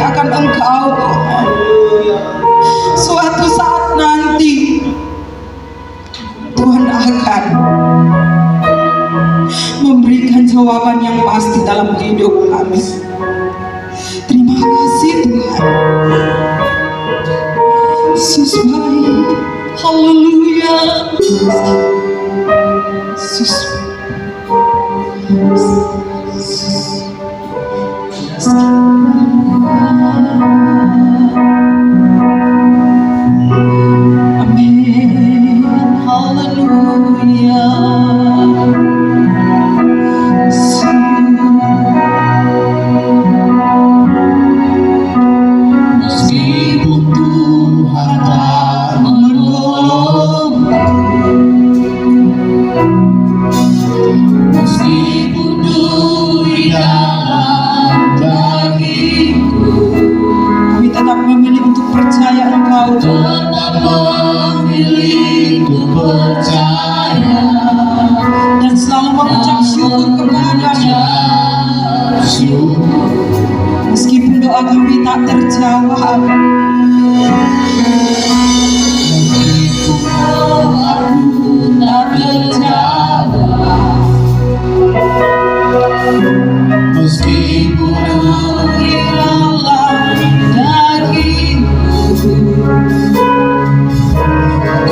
akan Engkau, Tuhan. Suatu saat nanti Tuhan akan memberikan jawaban yang pasti dalam hidup kami. Terima kasih Tuhan. Yesus baik. Haleluya. Yesus. Amin. Haleluya. Meskipun Tuhan tak menolongku, meskipun duri dalam dagingku, kami tetap memilih untuk percaya Engkau, tetap memilih untuk percaya dan selalu mengucap syukur kepada-Nya. Meskipun doa kami tak terjawab, meskipun doaku tak terjawab, meskipun hilanglah dagingku,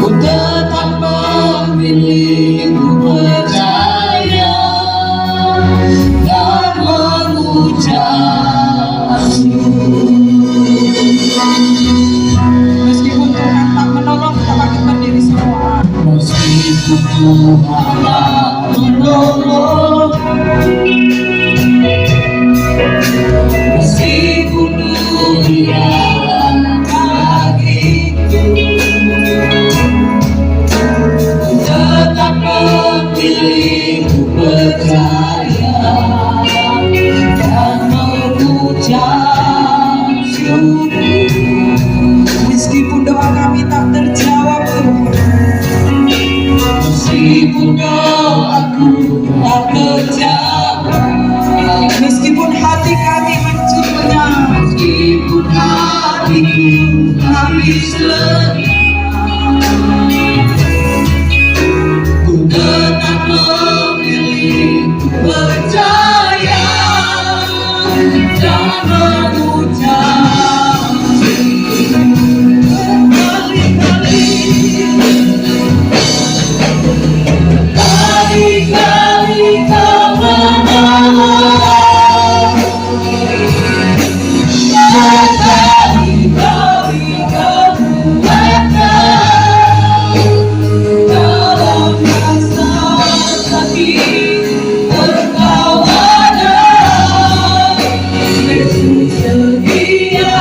ku tetap memilih untuk percaya dan mengucap syukur. Meskipun Tuhan tak menolong, kita bangkit berdiri semua. Meskipun Tuhan tak menolong, meskipun dunia bagiku, tetap memilih untuk percaya dan mengucap syukur. Meskipun doa kami tak terjawab, meskipun doaku tak terjawab, meskipun hati kami hancurnya, meskipun hatiku habis lenyap, ku tetap memilih percaya dan mengucap kali-kali Kau menolong, berkali-kali Kau kuatkan dalam rasa sakit. Engkau ada, Yesus setia.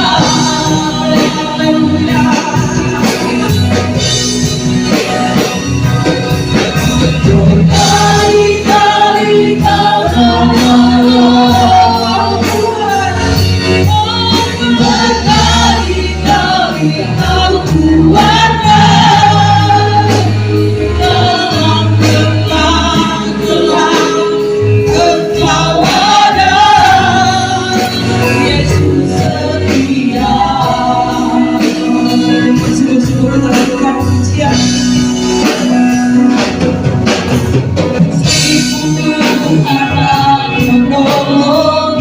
Berkali-kali Kau menolong, berkali-kali Kau kuatkan dalam gelap-gelap. Engkau ada, Yesus setia. Sungguh-sungguh kita lakukan pujian. Meskipun Tuhan menolong,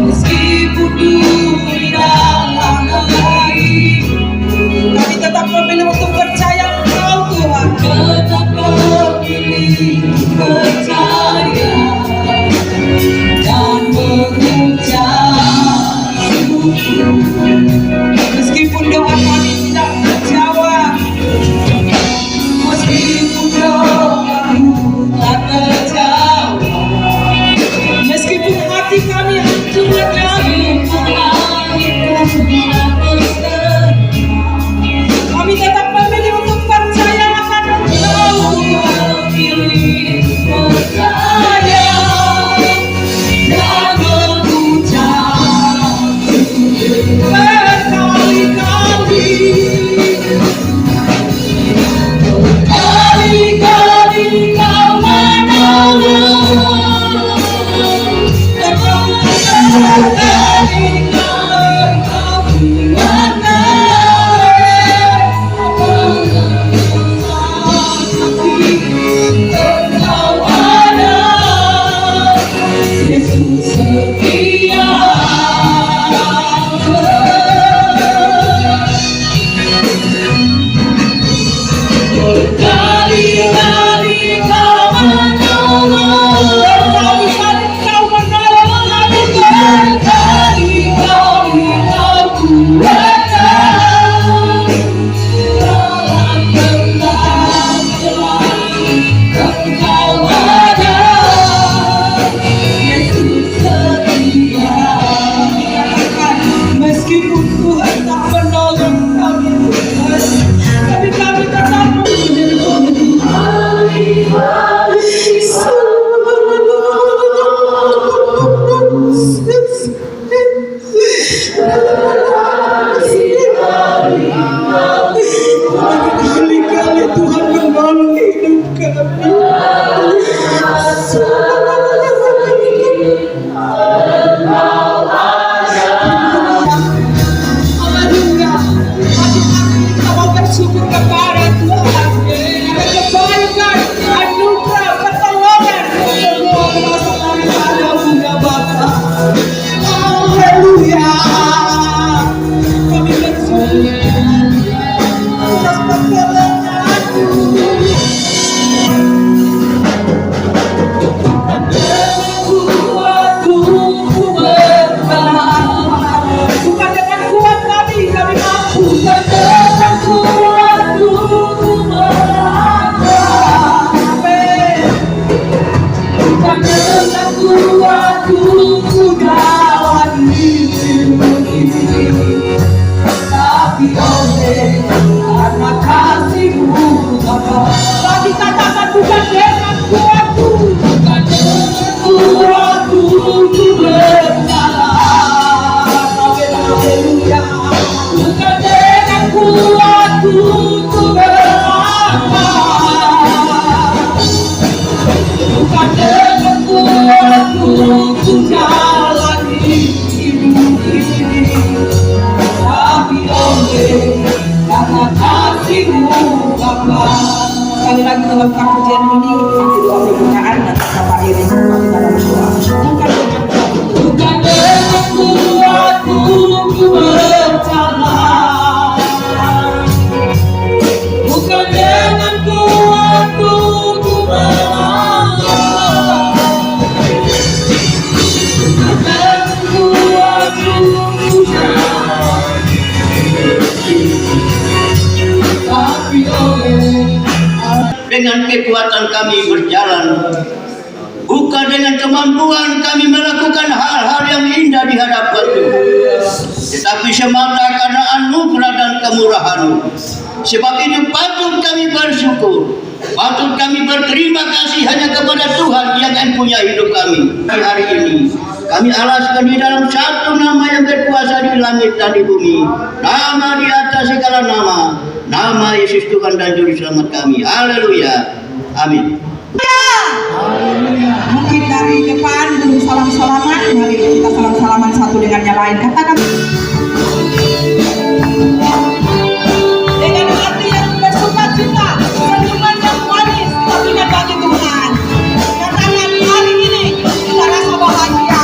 meskipun duri dalam dagingku, kami tetap memilih untuk percaya Engkau Tuhan. Tetap memilih untuk percaya dan mengucap syukur. Meskipun doa kami tidak terjawab, meskipun doaku tak terjawab, meskipun hati kami hancur dan kami tetap memilih untuk percaya akan Engkau. Memilih percaya dan mengucap syukur. Tuhan tak menolong kami Tuhan, tapi kami tetap kali-kali Tuhan menolong hidup kami. Haleluya. Hati kami kita mau bersyukur kepada Tuhan atas kebaikan, anugerah, pertolongan semua berdasarkan padamu ya Bapa. Haleluya. Kami bersyukur atas pertolongan-Mu. Bukan dengan kuat kami mampu. Bukan dengan kuatku melangkah. Bukan dengan kuatku jalani ini, tapi oleh karena kasih-Mu Bapa. Lagi katakan bukan dengan kuatku, bukan dengan kuatku berjalan. Haleluya. Bukan dengan kuatku berlangkah, bukan dengan kuatku jalani hidup ini, tapi oleh karena kasih-Mu Bapa. Sekali lagi dalam pujian ini di doa pembukaan dan Bapak Iris kita dalam doa. Bukan dengan kuatku berjalan, bukan dengan kuatku melangkah, bukan dengan kuatku tapi oleh dengan kekuatan kami berjalan, bukan dengan kemampuan kami melakukan hal-hal yang indah di hadapan Tuhan, tetapi semata karena anugerah dan kemurahan-Mu. Sebab itu patut kami bersyukur, patut kami berterima kasih hanya kepada Tuhan yang mempunyai hidup kami. Hari ini kami alaskan di dalam satu nama yang berkuasa di langit dan di bumi, nama di atas segala nama, nama Yesus Tuhan dan Juru Selamat kami. Haleluya. Amin. Mungkin dari depan belum salam-salaman, mari kita salam-salaman satu dengan yang lain. Katakan dengan hati yang bersukacita, senyuman yang manis, tapi bagi Tuhan. Katakan hari ini kita rasa bahagia.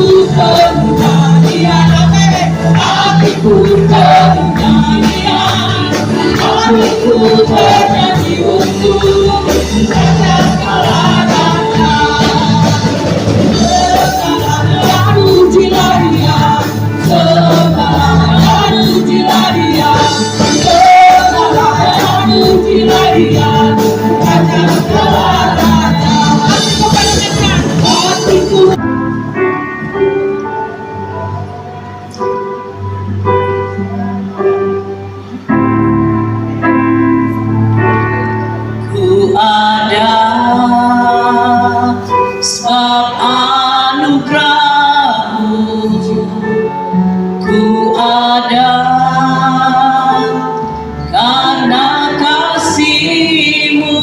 penuh nyanyian, hatiku penuh nyanyian, hatiku bernyanyi untuk Raja segala raja. Segala pujilah Dia, segala pujilah Dia, segala pujilah Dia, Raja segala raja. Hatiku ku ada sebab anugerah-Mu, ku ada karena kasih-Mu,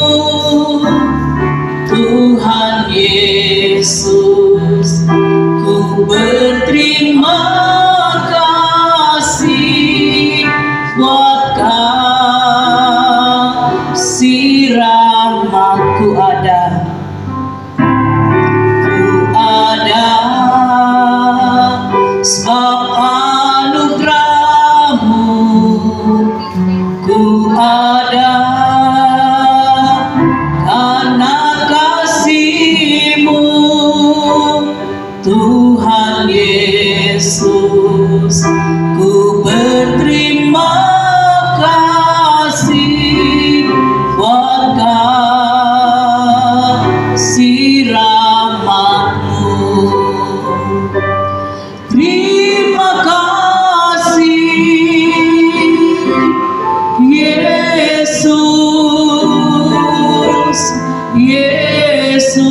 Tuhan Yesus. Ku berterima kasih buat kasih rahmat-Ku ada. Sebab anugerah-Mu, ku ada karena kasih-Mu, Tuhan Yesus. Ku berterima kasih buat kasih rahmat-Mu. Terima kasih Yesus, Yesus.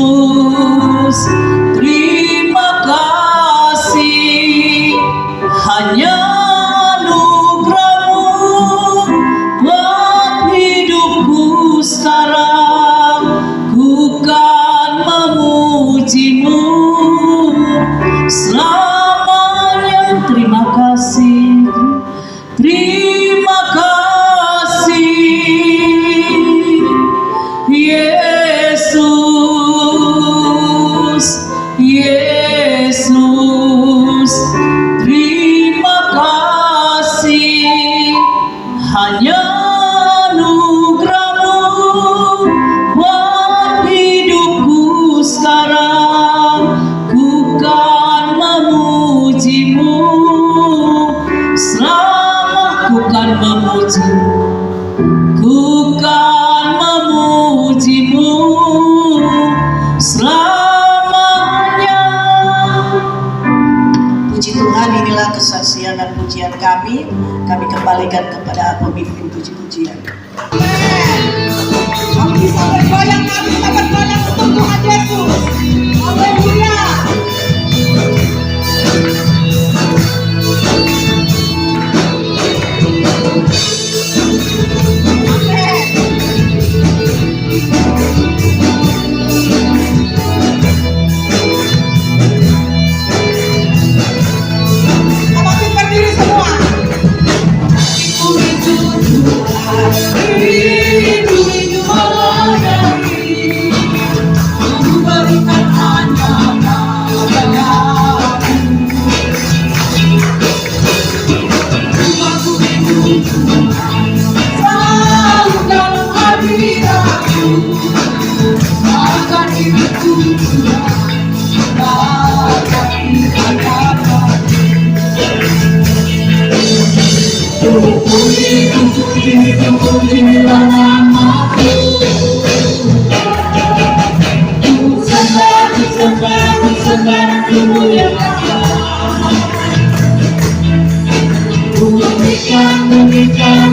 Terima kasih, hanya anugerah-Mu buat hidupku sekarang. Ku kan memuji-Mu selamanya. Terima kasih, terima kasih Yesus, Yesus. Terima kasih, hanya anugerah-Mu buat hidupku sekarang. Ku kan memuji-Mu selama. Ku kan memuji, ku kan memuji-Mu selamanya. Puji Tuhan, inilah kesaksian dan pujian kami. Kami kembalikan kepada pemimpin puji-pujian. Kami bisa bergoyang, kami bisa bergoyang untuk Tuhan Yesus. Haleluya. Semakin berdiri semua. Rindu melayani, memberikan hanya padamu. Aku rindu selalu dalam hadirat-Mu, akan hidupku akan dikatakan. Puji-pujilah nama-Mu, ku sembah, ku muliakan.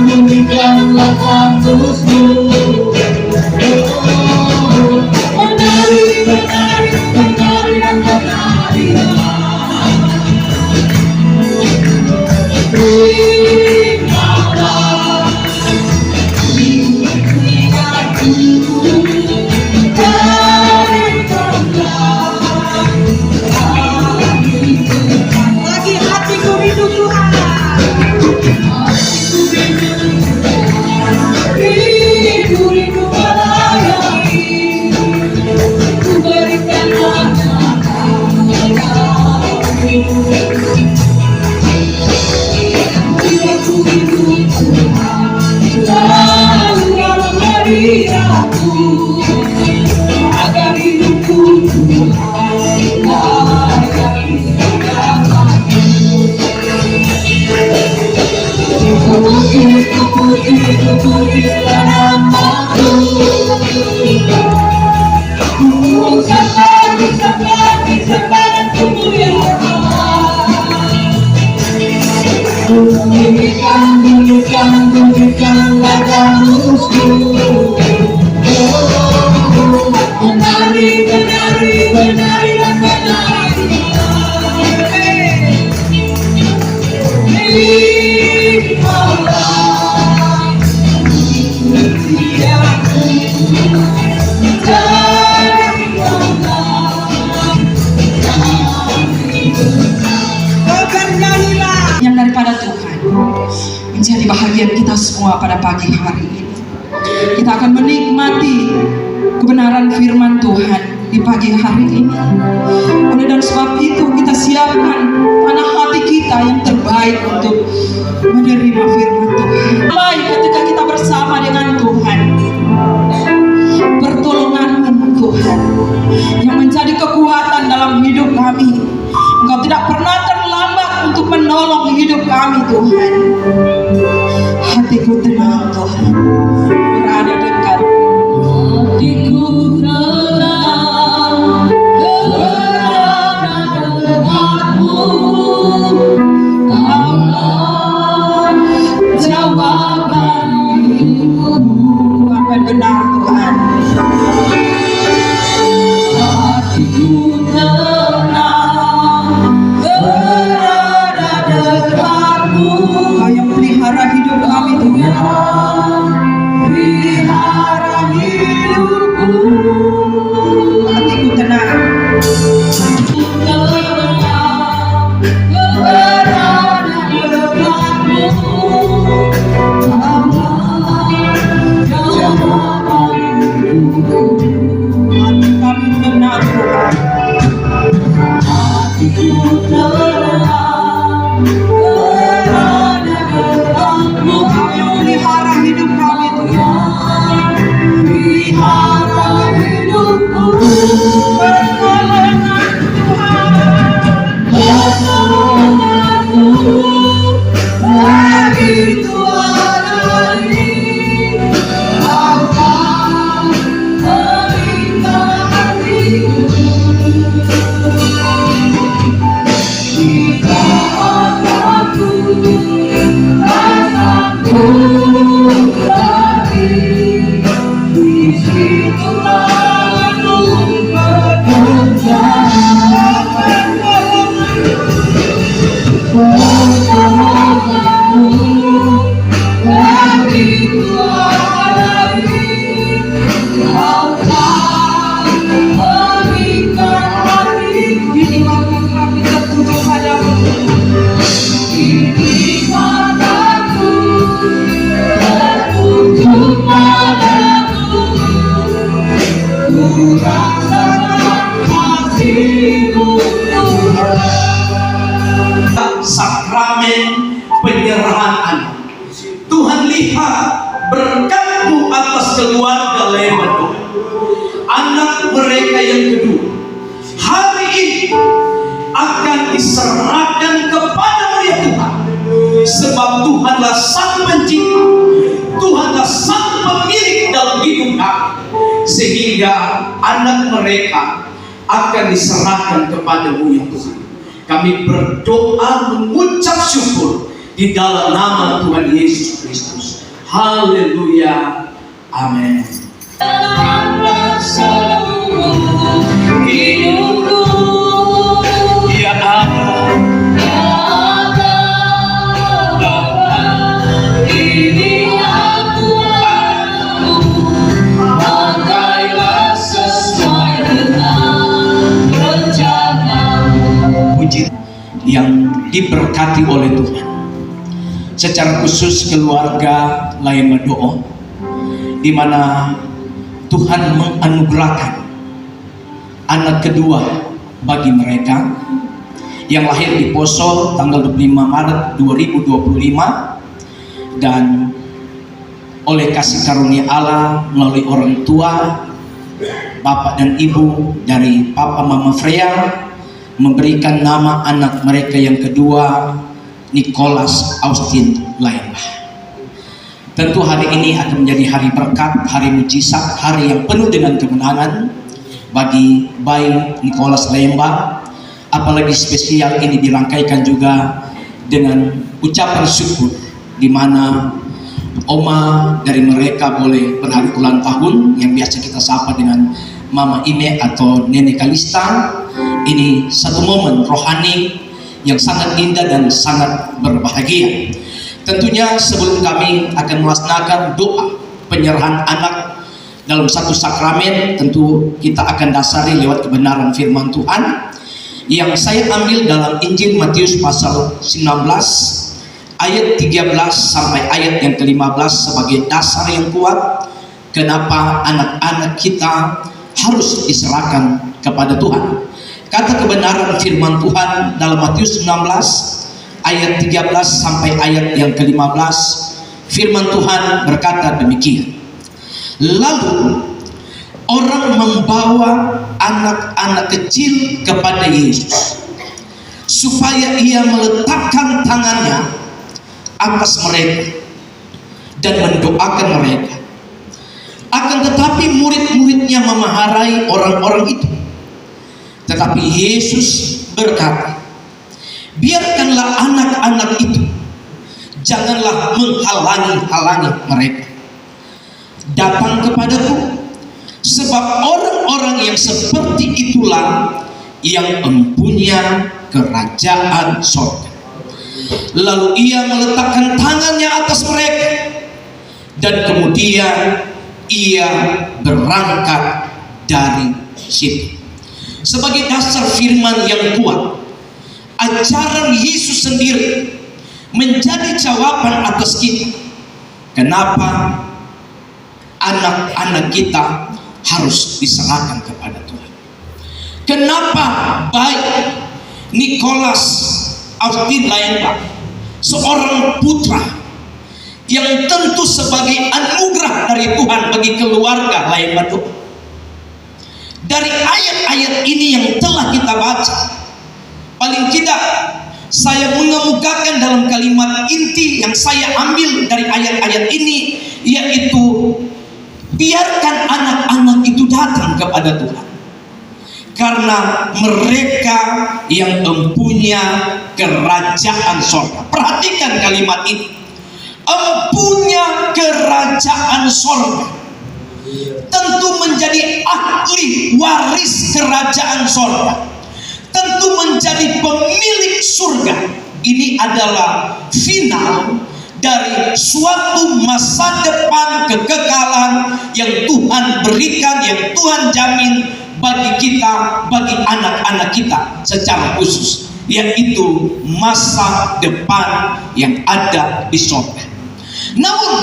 Bunyikanlah kamus-Mu. Menari, menari, menari dan menari. Lagi hatiku rindu Tuhan. Hatiku rindu Tuhan. Jiwaku itu Tuhan, selalu memberi aku agar hidupku Tuhan layak digunakanmu. Ku namamu, ku sembah tubuh yang bunyikan ladamuku. Menari dan menari. Milik Allah, setiaku dari Allah. Bernyanyilah yang daripada Tuhan menjadi bahagian kita semua pada pagi hari ini. Kita akan menikmati kebenaran firman Tuhan di pagi hari ini. Oleh dan sebab itu kita siapkan tanah hati kita yang terbaik untuk menerima firman Tuhan. Mulai ketika kita bersama dengan Tuhan, pertolongan Tuhan yang menjadi kekuatan dalam hidup kami. Engkau tidak pernah terlambat untuk menolong hidup kami, Tuhan. Hatiku tenang, Tuhan, berada dekat. Hatiku tenang, berada dekatmu. Allah jawaban hidupku. Apa yang benar, Tuhan? Hatiku tenang, berada dekatmu. Kau yang pelihara hidup kami, Tuhan. Pelihara hidupku. Hatiku tenang, berada dekatmu. Hati kami tenang, Tuhan. Hatiku tenang, berada dekatmu. Kau yang pelihara hidup kami, Tuhan. Pelihara hidupku. Pertolongan Tuhan, pertolonganmu begitu alami. Akan meminta hatiku. Jika aku rasaku lagi, di situlah aku bekerja. Pertolonganmu begitu alami. Akan mengikat hatiku. Ini mataku tertuju padamu. Ini mataku tertuju padamu. Ku rasakan kasih-Mu, Tuhan. Sakramen penyerahan anak. Tuhan lihat berkat-Mu atas keluarga Lema Tuhan. Anak mereka yang kedua hari ini akan diserahkan kepada-Mu ya Tuhan. Sebab Tuhanlah sang pencipta, Tuhanlah sang pemilik dalam hidup kami. Sehingga anak mereka akan diserahkan kepada-Mu ya Tuhan. Kami berdoa mengucap syukur di dalam nama Tuhan Yesus Kristus. Haleluya. Amin. Ya Allah, ini aku pakailah sesuai dengan rencana-Mu. puji yang diberkati oleh Tuhan. Secara khusus keluarga Lain Medo'o, di mana Tuhan menganugerahkan anak kedua bagi mereka, yang lahir di Poso tanggal 25 Maret 2025, dan oleh kasih karunia Allah melalui orang tua, bapak dan ibu dari Papa Mama Freya, memberikan nama anak mereka yang kedua, Nicholas Austin Laemba. Tentu hari ini akan menjadi hari berkat, hari mujizat, hari yang penuh dengan kemenangan bagi bayi Nicholas Laemba. Apalagi spesial ini dirangkaikan juga dengan ucapan syukur, di mana oma dari mereka boleh berhari ulang tahun yang biasa kita sapa dengan Mama Ine atau Nenek Kalista. Ini satu momen rohani yang sangat indah dan sangat berbahagia. Tentunya sebelum kami akan melaksanakan doa penyerahan anak dalam satu sakramen, tentu kita akan dasari lewat kebenaran firman Tuhan yang saya ambil dalam Injil Matius pasal 19 ayat 13 sampai ayat yang ke-15 sebagai dasar yang kuat kenapa anak-anak kita harus diserahkan kepada Tuhan. Kata kebenaran firman Tuhan dalam Matius 19 ayat 13 sampai ayat yang ke-15, firman Tuhan berkata demikian. Lalu orang membawa anak-anak kecil kepada Yesus supaya ia meletakkan tangannya atas mereka dan mendoakan mereka. Akan tetapi murid-muridnya memarahi orang-orang itu. Tetapi Yesus berkata, biarkanlah anak-anak itu, janganlah menghalangi mereka datang kepadaku, sebab orang-orang yang seperti itulah yang mempunyai kerajaan sorga. Lalu ia meletakkan tangannya atas mereka, dan kemudian ia berangkat dari situ. Sebagai dasar firman yang kuat, ajaran Yesus sendiri menjadi jawaban atas kita. Kenapa anak-anak kita harus diserahkan kepada Tuhan? Kenapa baik Nicholas Austin Laemba, seorang putra yang tentu sebagai anugerah dari Tuhan bagi keluarga Laemba itu, dari ayat-ayat ini yang telah kita baca, paling tidak saya mengemukakan dalam kalimat inti yang saya ambil dari ayat-ayat ini, yaitu biarkan anak-anak itu datang kepada Tuhan, karena mereka yang mempunyai kerajaan sorga. Perhatikan kalimat ini, mempunyai kerajaan sorga. Tentu menjadi ahli waris kerajaan sorga, tentu menjadi pemilik surga. Ini adalah final dari suatu masa depan kekekalan yang Tuhan berikan, yang Tuhan jamin bagi kita, bagi anak-anak kita secara khusus, yaitu masa depan yang ada di sorga. Namun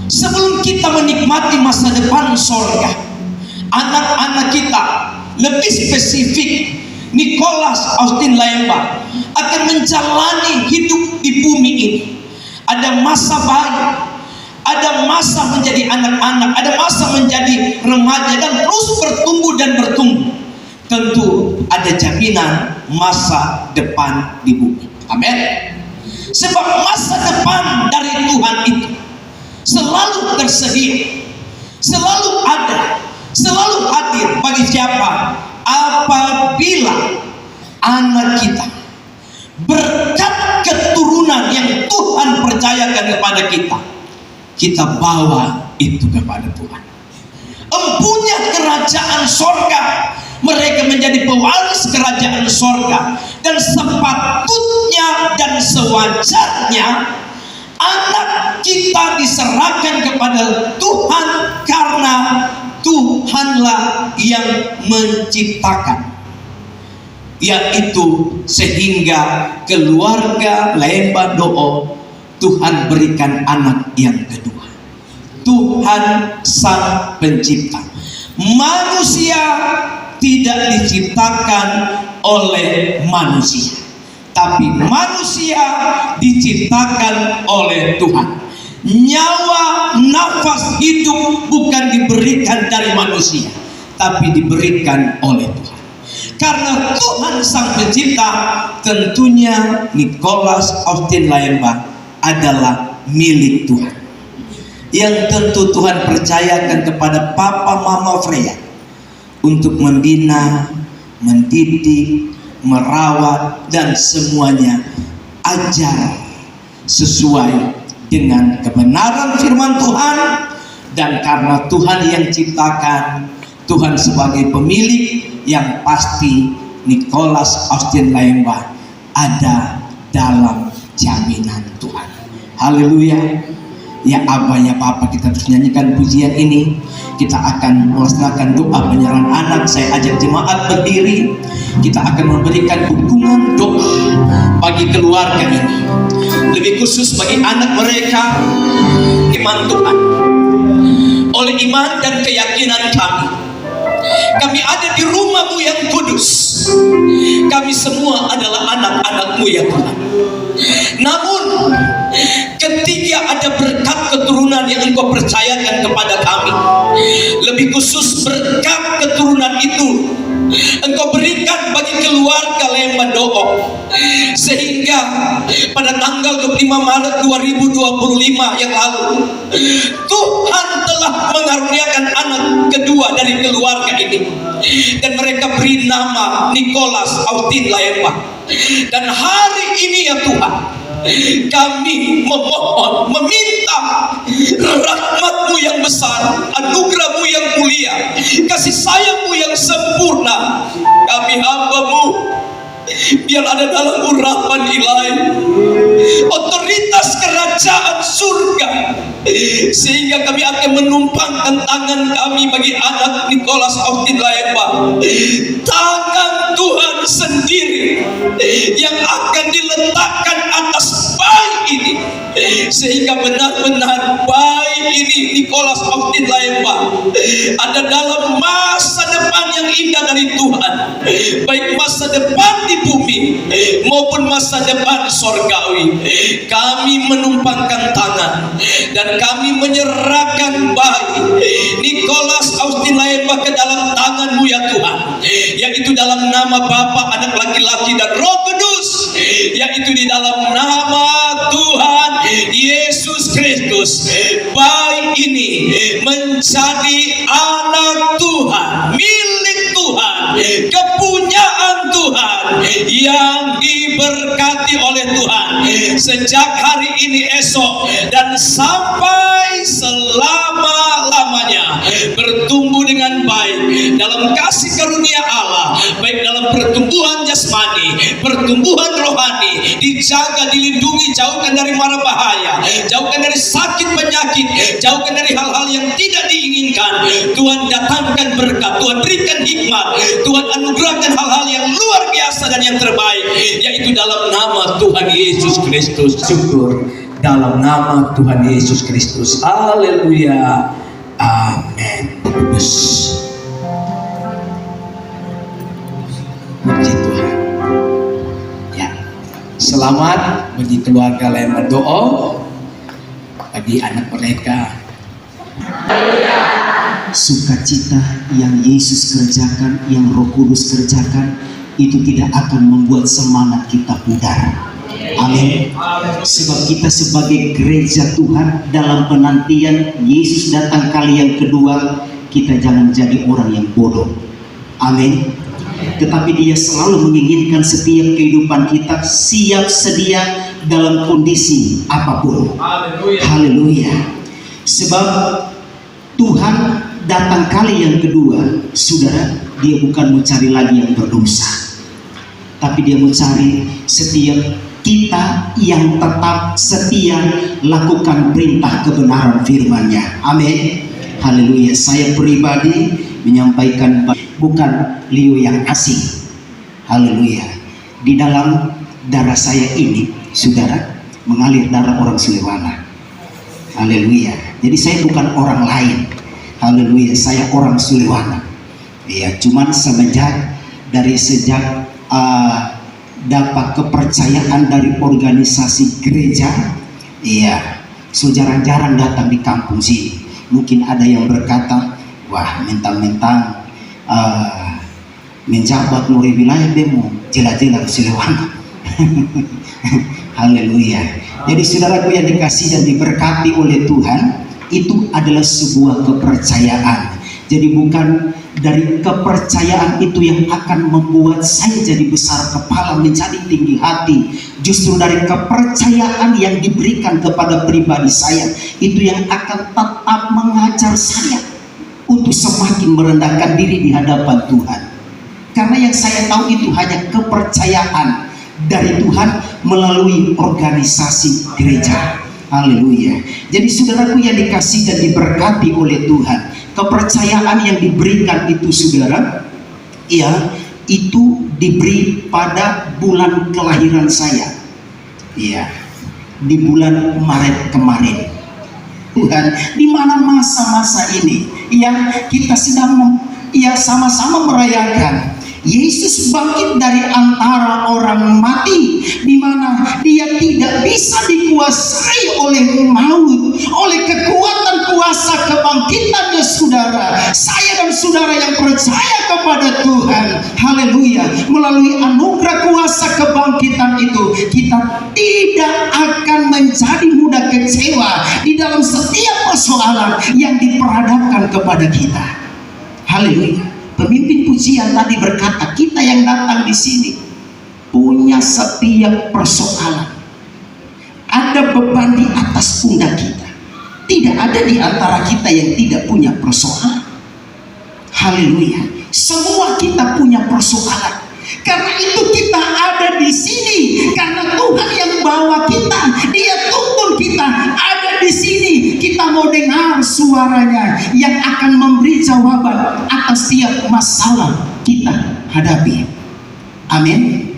sebelum kita menikmati masa depan sorga, anak-anak kita, lebih spesifik Nicholas Austin Laemba, akan menjalani hidup di bumi ini. Ada masa bayi, ada masa menjadi anak-anak, ada masa menjadi remaja, dan terus bertumbuh dan bertumbuh. Tentu ada jaminan masa depan di bumi. Amin. Sebab masa depan dari Tuhan itu selalu tersedia, selalu ada, selalu hadir bagi siapa? Apabila anak kita, berkat keturunan yang Tuhan percayakan kepada kita, kita bawa itu kepada Tuhan. Mempunyai kerajaan sorga, mereka menjadi pewaris kerajaan sorga. Dan sepatutnya dan sewajarnya anak kita diserahkan kepada Tuhan, karena Tuhanlah yang menciptakan, yaitu sehingga keluarga Laemba Doo Tuhan berikan anak yang kedua. Tuhan sang pencipta. Manusia tidak diciptakan oleh manusia. tapi manusia diciptakan oleh Tuhan. Nyawa, nafas hidup bukan diberikan dari manusia, tapi diberikan oleh Tuhan. Karena Tuhan Sang Pencipta, tentunya Nicholas Austin Layembach adalah milik Tuhan. Yang tentu Tuhan percayakan kepada Papa Mama Freya untuk membina, mendidik, merawat, dan semuanya ajar sesuai dengan kebenaran firman Tuhan. Dan karena Tuhan yang ciptakan, Tuhan sebagai pemilik, yang pasti Nicholas Austin Layembach ada dalam jaminan Tuhan. Haleluya. Ya Abba, ya Bapa, kita terus nyanyikan pujian ini. Kita akan melaksanakan doa penyerahan anak. Saya ajak jemaat berdiri. Kita akan memberikan dukungan doa bagi keluarga ini, lebih khusus bagi anak mereka. Iman Tuhan, oleh iman dan keyakinan kami ada di rumah-Mu yang kudus. Kami semua adalah anak-anak-Mu ya Tuhan. Namun ketika ada berkat keturunan yang Engkau percayakan kepada kami, lebih khusus berkat keturunan itu Engkau berikan bagi keluarga Layembach Do'o, sehingga pada tanggal 25 Maret 2025 yang lalu Tuhan telah mengaruniakan anak kedua dari keluarga ini, dan mereka beri nama Nicholas Austin Layembach. Dan hari ini ya Tuhan, kami memohon, meminta rahmat-Mu yang besar, anugerah-Mu yang mulia, kasih sayang-Mu yang sempurna. Kami hamba-Mu, biar ada dalam urapan ilahi otoritas kerajaan surga, sehingga kami akan menumpangkan tangan kami bagi anak Nicholas Austin Layembach. Tangan Tuhan sendiri yang akan diletakkan atas bayi ini, sehingga benar-benar bayi ini Nicholas Austin Layembach ada dalam masa depan yang indah dari Tuhan, baik masa depan di bumi maupun masa depan sorgawi. Kami menumpangkan tangan dan kami menyerahkan bayi Nicholas Austin Layembach ke dalam tangan-Mu ya Tuhan, yaitu dalam nama Bapa, Anak laki-laki, dan Roh Kudus, yaitu di dalam nama Tuhan Yesus Kristus. Bayi ini menjadi anak Tuhan, milik Tuhan, kepunyaan Tuhan, yang diberkati oleh Tuhan sejak hari ini, esok, dan sampai selama-lamanya, bertumbuh dengan baik dalam kasih karunia Allah, baik dalam pertumbuhan jasmani, pertumbuhan rohani, dijaga, dilindungi, jauhkan dari mara bahaya, jauhkan dari sakit penyakit, jauhkan dari hal-hal yang tidak diinginkan. Tuhan datangkan berkat, Tuhan berikan hikmat, Tuhan anugerahkan hal-hal yang luar biasa dan yang terbaik, yaitu dalam nama Tuhan Yesus Kristus. Syukur dalam nama Tuhan Yesus Kristus. Haleluya. Amin. Puji Tuhan. Ya, selamat bagi keluarga Layembach Do'o, bagi anak mereka. Sukacita yang Yesus kerjakan, yang Roh Kudus kerjakan, itu tidak akan membuat semangat kita pudar. Amin. Sebab kita sebagai gereja Tuhan dalam penantian Yesus datang kali yang kedua, kita jangan jadi orang yang bodoh. Amin. Tetapi Dia selalu menginginkan setiap kehidupan kita siap sedia dalam kondisi apapun. Haleluya. Sebab Tuhan datang kali yang kedua, saudara, Dia bukan mencari lagi yang berdosa, tapi Dia mencari setiap kita yang tetap setia lakukan perintah kebenaran firman-Nya. Amin. Haleluya. Saya pribadi menyampaikan, bukan Leo yang asing. Haleluya. Di dalam darah saya ini, saudara, mengalir darah orang Sulewana. Haleluya. Jadi saya bukan orang lain. Haleluya. Saya orang Sulewana. Ya, cuman sejak dapat kepercayaan dari organisasi gereja, iya, so jarang-jarang datang di kampung sini. Mungkin ada yang berkata, wah mentang-mentang menjabat muri wilayah demo jela-jela Silewana. Haleluya. Jadi saudaraku yang dikasih dan diberkati oleh Tuhan, itu adalah sebuah kepercayaan. Jadi bukan dari kepercayaan itu yang akan membuat saya jadi besar kepala, menjadi tinggi hati. Justru dari kepercayaan yang diberikan kepada pribadi saya, itu yang akan tetap mengajar saya untuk semakin merendahkan diri di hadapan Tuhan. Karena yang saya tahu itu hanya kepercayaan dari Tuhan melalui organisasi gereja. Haleluya. Jadi saudaraku yang dikasih dan diberkati oleh Tuhan, kepercayaan yang diberikan itu saudara, ya, itu diberi pada bulan kelahiran saya. Ya, di bulan Maret kemarin. Tuhan, di mana masa-masa ini yang kita sedang sama-sama merayakan Yesus bangkit dari antara orang mati, di mana dia tidak bisa dikuasai oleh maut, oleh kekuatan kuasa kebangkitannya saudara. Saya dan saudara yang percaya kepada Tuhan, haleluya, melalui anugerah kuasa kebangkitan itu, kita tidak akan menjadi mudah kecewa di dalam setiap persoalan yang diperhadapkan kepada kita. Haleluya. Pemimpin pujian tadi berkata, kita yang datang di sini punya setiap persoalan. Ada beban di atas pundak kita. Tidak ada di antara kita yang tidak punya persoalan. Haleluya. Semua kita punya persoalan. Karena itu kita ada di sini. Karena Tuhan yang bawa kita, Dia tuntun kita ada di sini. Kita mau dengar suaranya yang akan memberi jawaban atas setiap masalah kita hadapi. Amin.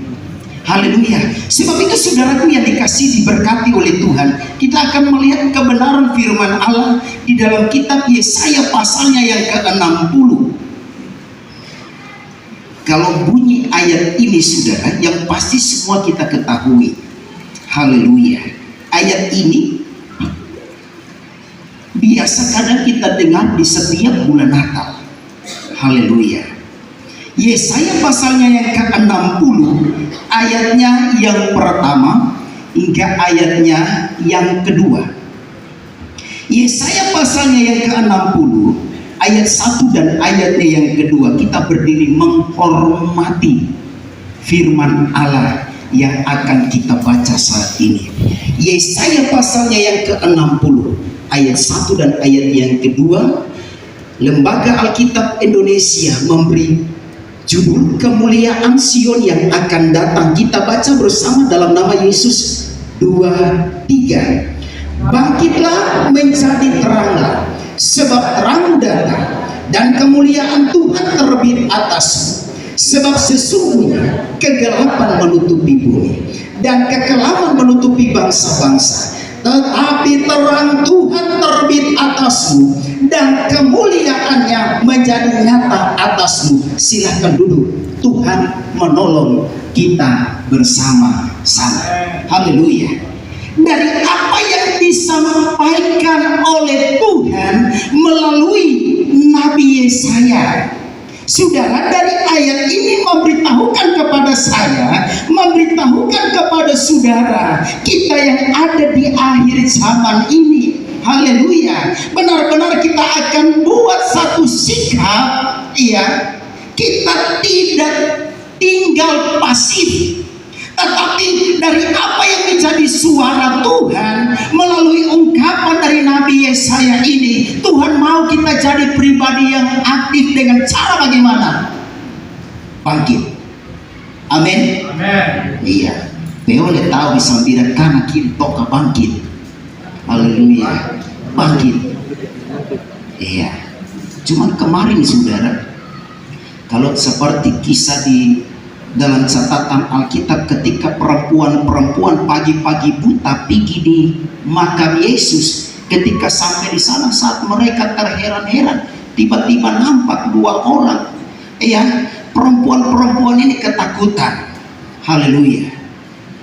Haleluya. Sebab itu saudaraku yang dikasih diberkati oleh Tuhan, kita akan melihat kebenaran firman Allah di dalam kitab Yesaya pasalnya yang ke-60. Kalau bunyi ayat ini saudara, yang pasti semua kita ketahui. Haleluya. Ayat ini biasa kadang kita dengar di setiap bulan Natal. Haleluya. Yesaya pasalnya yang ke-60, ayatnya yang pertama hingga ayatnya yang kedua. Yesaya pasalnya yang ke-60 ayat 1 dan ayatnya yang kedua, kita berdiri menghormati firman Allah yang akan kita baca saat ini. Yesaya pasalnya yang ke-60 ayat 1 dan ayat yang kedua, Lembaga Alkitab Indonesia memberi judul Kemuliaan Sion yang akan datang. Kita baca bersama dalam nama Yesus. 2, 3. Bangkitlah menjadi teranglah, sebab terang datang dan kemuliaan Tuhan terbit atasmu. Sebab sesungguhnya kegelapan menutupi bumi dan kekelaman menutupi bangsa-bangsa, tetapi terang Tuhan terbit atasmu dan kemuliaannya menjadi nyata atasmu. Silakan duduk. Tuhan menolong kita bersama-sama. Haleluya. Dari apa yang disampaikan oleh Tuhan melalui Nabi Yesaya, saudara, dari ayat ini memberitahukan kepada saya, memberitahukan kepada saudara, kita yang ada di akhir zaman ini, haleluya, benar-benar kita akan buat satu sikap, ya, kita tidak tinggal pasif, tetapi dari apa yang menjadi suara Tuhan melalui ungkapan dari Nabi Yesaya ini, Tuhan mau kita jadi pribadi yang aktif dengan cara bagaimana? Bangkit. Amin. Amin. Iya. Boleh tahu bisa tidak karena kiri toka bangkit. Haleluya. Bangkit. Iya. Cuman kemarin saudara, kalau seperti kisah di dalam catatan Alkitab, ketika perempuan-perempuan pagi-pagi buta pergi di makam Yesus, ketika sampai di sana, saat mereka terheran-heran, tiba-tiba nampak 2 orang, ya, perempuan-perempuan ini ketakutan. Haleluya.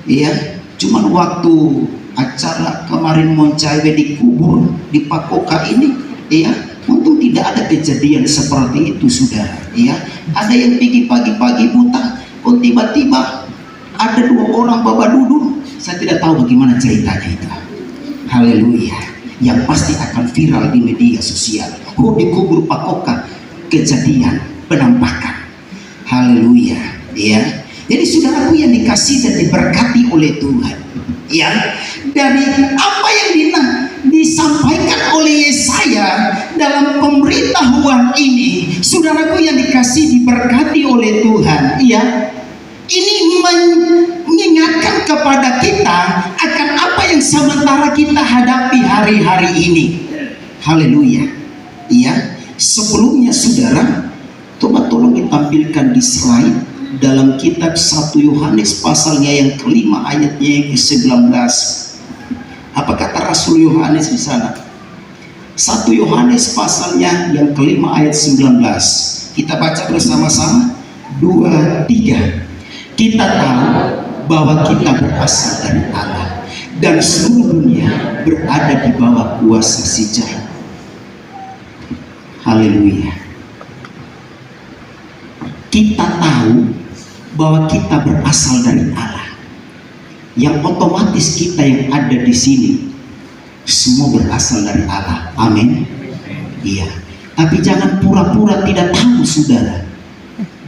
Iya, cuman waktu acara kemarin Moncawe dikubur di Pakoka ini, iya, untung tidak ada kejadian seperti itu, saudara. Iya, ada yang pergi pagi-pagi buta, oh tiba-tiba ada 2 orang babadudu. Saya tidak tahu bagaimana ceritanya itu. Haleluya. Yang pasti akan viral di media sosial. Oh, dikubur Pakoka, kejadian penampakan. Haleluya. Ya. Jadi saudaraku yang dikasih dan diberkati oleh Tuhan, ya, dari apa yang disampaikan oleh Yesaya dalam pemberitahuan ini, saudaraku yang dikasih diberkati oleh Tuhan, ya, ini mengingatkan kepada kita akan apa yang sementara kita hadapi hari-hari ini. Haleluya. Ya, sebelumnya saudara, coba tolong ditampilkan di slide dalam kitab 1 Yohanes pasalnya yang kelima ayatnya yang ke-19. Apa kata Rasul Yohanes di sana? 1 Yohanes pasalnya yang kelima ayat 19. Kita baca bersama-sama. 2, 3. Kita tahu bahwa kita berasal dari Allah dan seluruh dunia berada di bawah kuasa si jahat. Haleluya. Kita tahu bahwa kita berasal dari Allah, yang otomatis kita yang ada di sini semua berasal dari Allah. Amin. Iya. Tapi jangan pura-pura tidak tahu, saudara.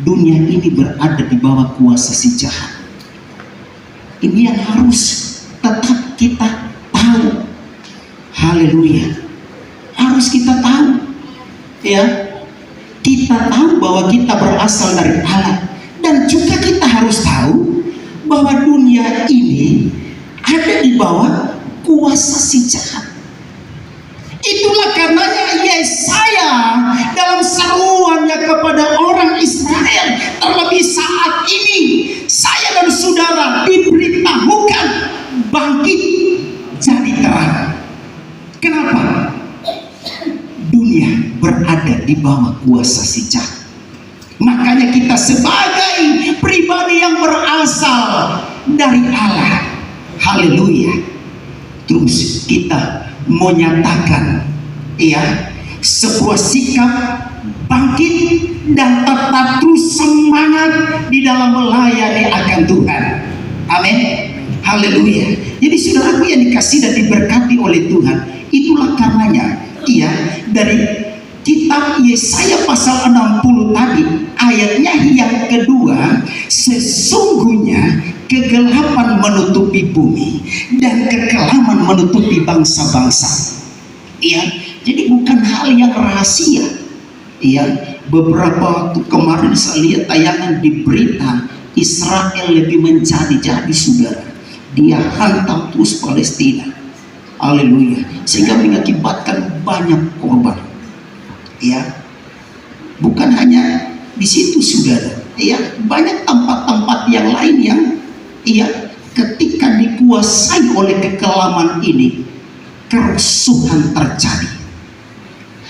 Dunia ini berada di bawah kuasa si jahat. Ini yang harus tetap kita tahu. Haleluya. Harus kita tahu. Ya. Kita tahu bahwa kita berasal dari Allah. Dan juga kita harus tahu bahwa dunia ini ada di bawah kuasa si jahat. Itulah karenanya Yesaya dalam seruannya kepada orang Israel, terlebih saat ini saya dan saudara diberitahukan bangkit jadi terang. Kenapa? Dunia berada di bawah kuasa si jahat. Makanya kita sebagai pribadi yang berasal dari Allah, haleluya, terus kita menyatakan, ya, sebuah sikap bangkit dan tetap terus semangat di dalam melayani akan Tuhan. Amin. Haleluya. Jadi saudaraku yang dikasih dan diberkati oleh Tuhan, itulah karenanya, iya, dari kitab Yesaya pasal 60 tadi ayatnya yang kedua, sesungguhnya kegelapan menutupi bumi dan kekelaman menutupi bangsa-bangsa. Ya, jadi bukan hal yang rahasia. Ya, beberapa waktu kemarin saya lihat tayangan di berita, Israel lebih menjadi-jadi, saudara. Dia hantam terus Palestina. Haleluya. Sehingga mengakibatkan banyak korban. Ya, bukan hanya di situ, saudara. Ya, banyak tempat-tempat yang lain yang, ya, ketika dikuasai oleh kekelaman ini, kerusuhan terjadi.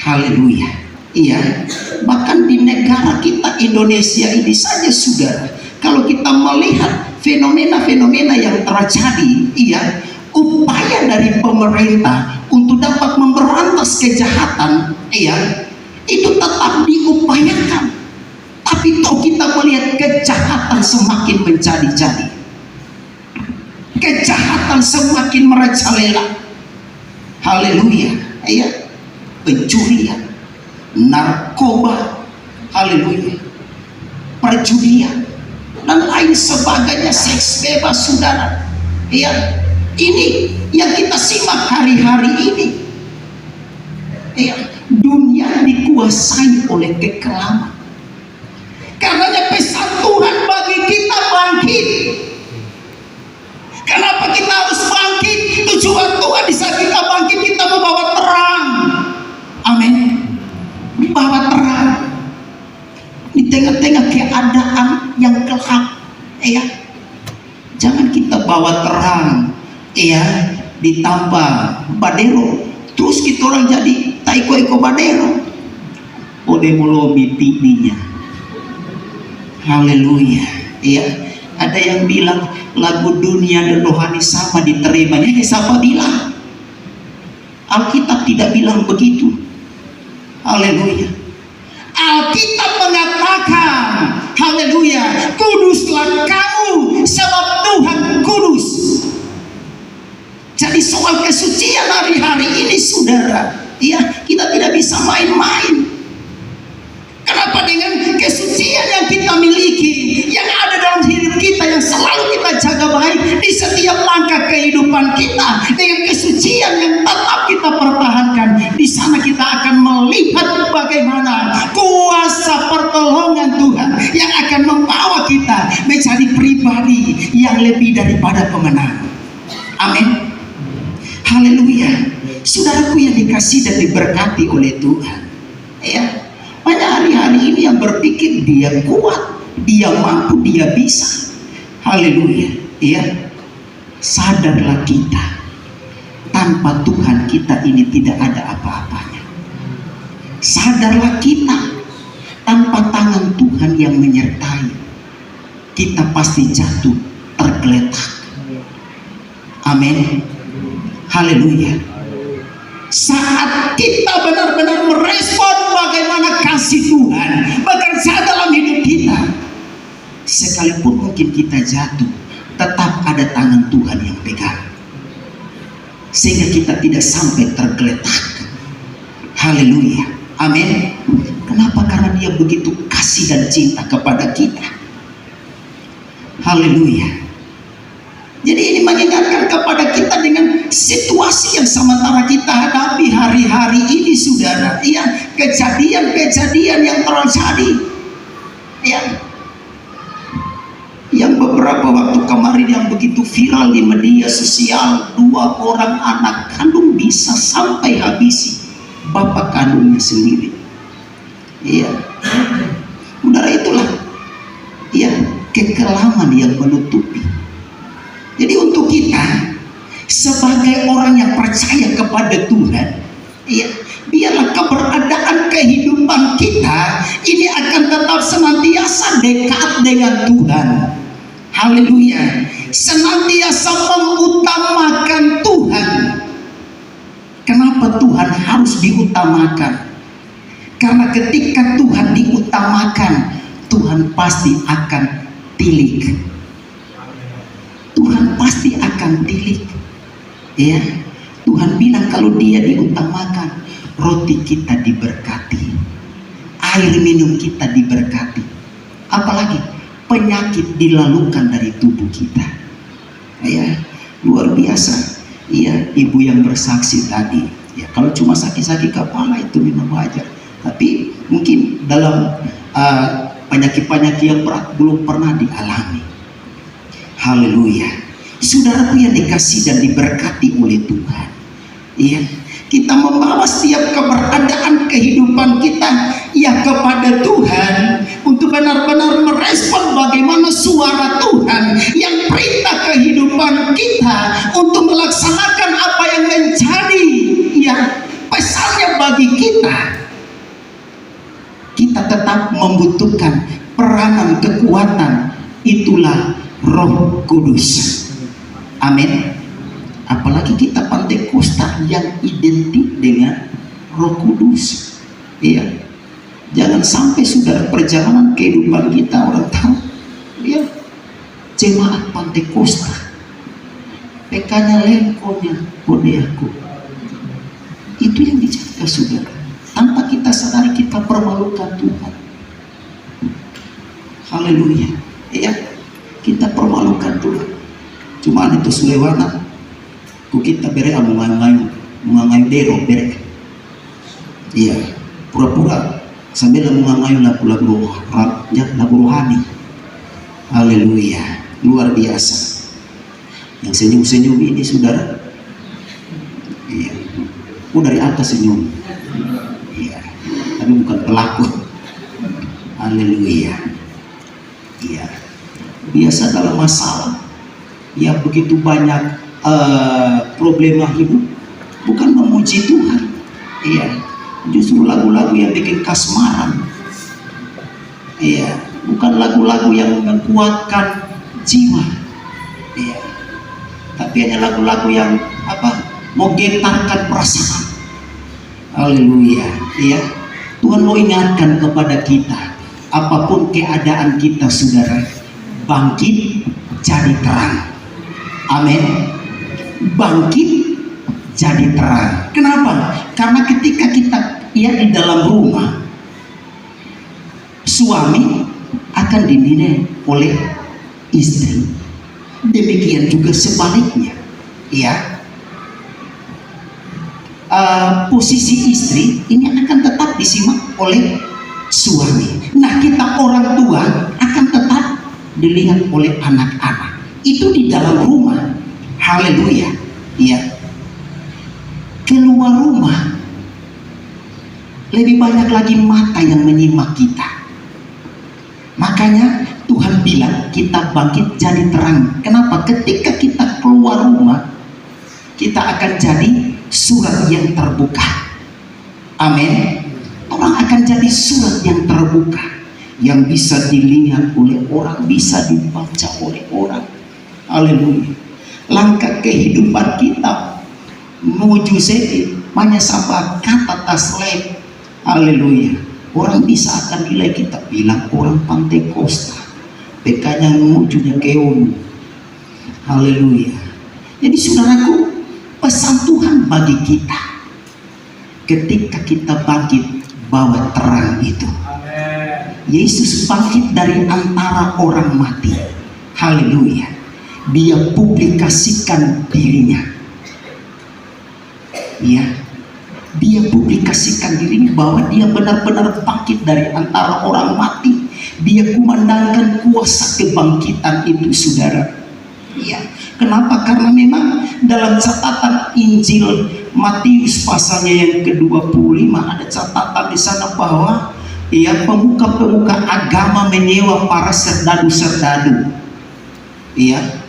Haleluya. Iya, bahkan di negara kita Indonesia ini saja, saudara, kalau kita melihat fenomena-fenomena yang terjadi, iya, upaya dari pemerintah untuk dapat memberantas kejahatan, iya, itu tetap diupayakan. Tapi toh kita melihat kejahatan semakin menjadi-jadi, kejahatan semakin merajalela. Haleluya. Ya, pencurian, narkoba, haleluya, perjudian dan lain sebagainya, seks bebas, saudara. Ya, ini yang kita simak hari-hari ini. Ya, dunia dikuasai oleh kekelaman. Karenanya pesan Tuhan bagi kita bangkit. Kenapa kita harus bangkit? Tujuan Tuhan di saat kita bangkit, kita membawa terang. Amin. Membawa terang di tengah-tengah keadaan yang gelap. Ya, jangan kita bawa terang, ya, ditambah badero, terus kita orang jadi taiko-iko badero. Ode mulomi tidinya. Haleluya. Ya, Ada yang bilang lagu dunia dan rohani sama diterimanya. Siapa bilang? Alkitab tidak bilang begitu. Haleluya. Alkitab mengatakan, haleluya, kuduslah kamu sebab Tuhan kudus. Jadi soal kesucian hari-hari ini saudara, ya, kita tidak bisa main-main. Kenapa? Dengan kesucian yang kita miliki, yang ada dalam hidup kita, yang selalu kita jaga baik di setiap langkah kehidupan kita, dengan kesucian yang tetap kita pertahankan, di sana kita akan melihat bagaimana kuasa pertolongan Tuhan yang akan membawa kita menjadi pribadi yang lebih daripada pemenang. Amin. Haleluya. Saudaraku yang dikasih dan diberkati oleh Tuhan, ya, banyak hari-hari ini yang berpikir dia kuat, dia mampu, dia bisa. Haleluya. Ya, sadarlah kita, tanpa Tuhan kita ini tidak ada apa-apanya. Sadarlah kita, tanpa tangan Tuhan yang menyertai, kita pasti jatuh tergeletak. Amin. Haleluya. Saat kita benar-benar merespon bagaimana kasih Tuhan bekerja dalam hidup kita, sekalipun mungkin kita jatuh, tetap ada tangan Tuhan yang pegang, sehingga kita tidak sampai tergeletak. Haleluya. Amin. Kenapa? Karena dia begitu kasih dan cinta kepada kita. Haleluya. Jadi ini mengingatkan kepada kita dengan situasi yang sementara kita hadapi hari-hari ini saudara, ya, kejadian-kejadian yang terjadi, ya, yang beberapa waktu kemarin yang begitu viral di media sosial, 2 orang anak kandung bisa sampai habisi bapak kandungnya sendiri. Iya, saudara, itulah, ya, kekelaman yang menutupi. Jadi untuk kita sebagai orang yang percaya kepada Tuhan, ya, biarlah keberadaan kehidupan kita ini akan tetap senantiasa dekat dengan Tuhan. Haleluya. Senantiasa mengutamakan Tuhan. Kenapa Tuhan harus diutamakan? Karena ketika Tuhan diutamakan, Tuhan pasti akan tilik. Tuhan pasti akan tilik. Ya, Tuhan bilang kalau dia diutamakan, roti kita diberkati, air minum kita diberkati, apalagi penyakit dilalukan dari tubuh kita. Ya, luar biasa. Ya, ibu yang bersaksi tadi, ya, kalau cuma sakit-sakit kepala itu memang wajar, tapi mungkin dalam penyakit-penyakit yang berat belum pernah dialami. Haleluya. Saudaraku yang dikasih dan diberkati oleh Tuhan, ya, kita membawa setiap keberadaan kehidupan kita, ya, kepada Tuhan, untuk benar-benar merespon bagaimana suara Tuhan yang perintah kehidupan kita untuk melaksanakan apa yang menjadi, ya, pesannya bagi kita. Kita tetap membutuhkan peranan kekuatan, itulah Roh Kudus. Amin. Apalagi kita Pentakosta yang identik dengan Roh Kudus. Iya. Jangan sampai sudah perjalanan kehidupan kita orang tahu, ya, jemaat Pentakosta, PK-nya lengkonya kodeaku. Itu yang dijaga saudara. Tanpa kita sadari kita permalukan Tuhan. Haleluya. Ya, kita permalukan Tuhan. Cuma itu sulewana ku kita bere mengangayu dero bere. Iya, pura-pura sambil mengangayu lagu-lagu rohani. Haleluya, luar biasa. Yang senyum-senyum ini saudara, iya, dari atas senyum, iya, tapi bukan pelaku. Haleluya. Iya, biasa dalam masalah, ya, begitu banyak problema hidup, bukan memuji Tuhan, iya, justru lagu-lagu yang bikin kasmaran, iya, bukan lagu-lagu yang menguatkan jiwa. Ya. Tapi hanya lagu-lagu yang menggetarkan perasaan. Haleluya. Ya. Tuhan mau ingatkan kepada kita, apapun keadaan kita saudara, bangkit jadi terang. Amin. Bangkit jadi terang. Kenapa? Karena ketika kita di dalam rumah, suami akan dinilai oleh istri. Demikian juga sebaliknya. Ya. Posisi istri ini akan tetap disimak oleh suami. Nah, kita orang tua akan tetap dilihat oleh anak-anak. Itu di dalam rumah. Haleluya. Ya. Keluar rumah, lebih banyak lagi mata yang menyimak kita. Makanya Tuhan bilang kita bangkit jadi terang. Kenapa? Ketika kita keluar rumah, kita akan jadi surat yang terbuka. Amin. Orang akan jadi surat yang terbuka, yang bisa dilihat oleh orang, bisa dibaca oleh orang. Haleluya. Langkah kehidupan kita menuju sini hanya sampai kata taslim. Haleluya. Orang bisa akan nilai kita bilang orang Pantai Kosta, PK-nya menujunya ke Onu. Haleluya. Jadi saudaraku, pesan Tuhan bagi kita, ketika kita bangkit, bawa terang itu. Yesus bangkit dari antara orang mati. Haleluya. Dia publikasikan dirinya. Ya, dia publikasikan dirinya bahwa dia benar-benar bangkit dari antara orang mati. Dia kumandangkan kuasa kebangkitan itu, saudara. Ya, kenapa? Karena memang dalam catatan Injil Matius pasalnya yang ke-25 ada catatan di sana bahwa pemuka-pemuka agama menyewa para serdadu-serdadu. Iya,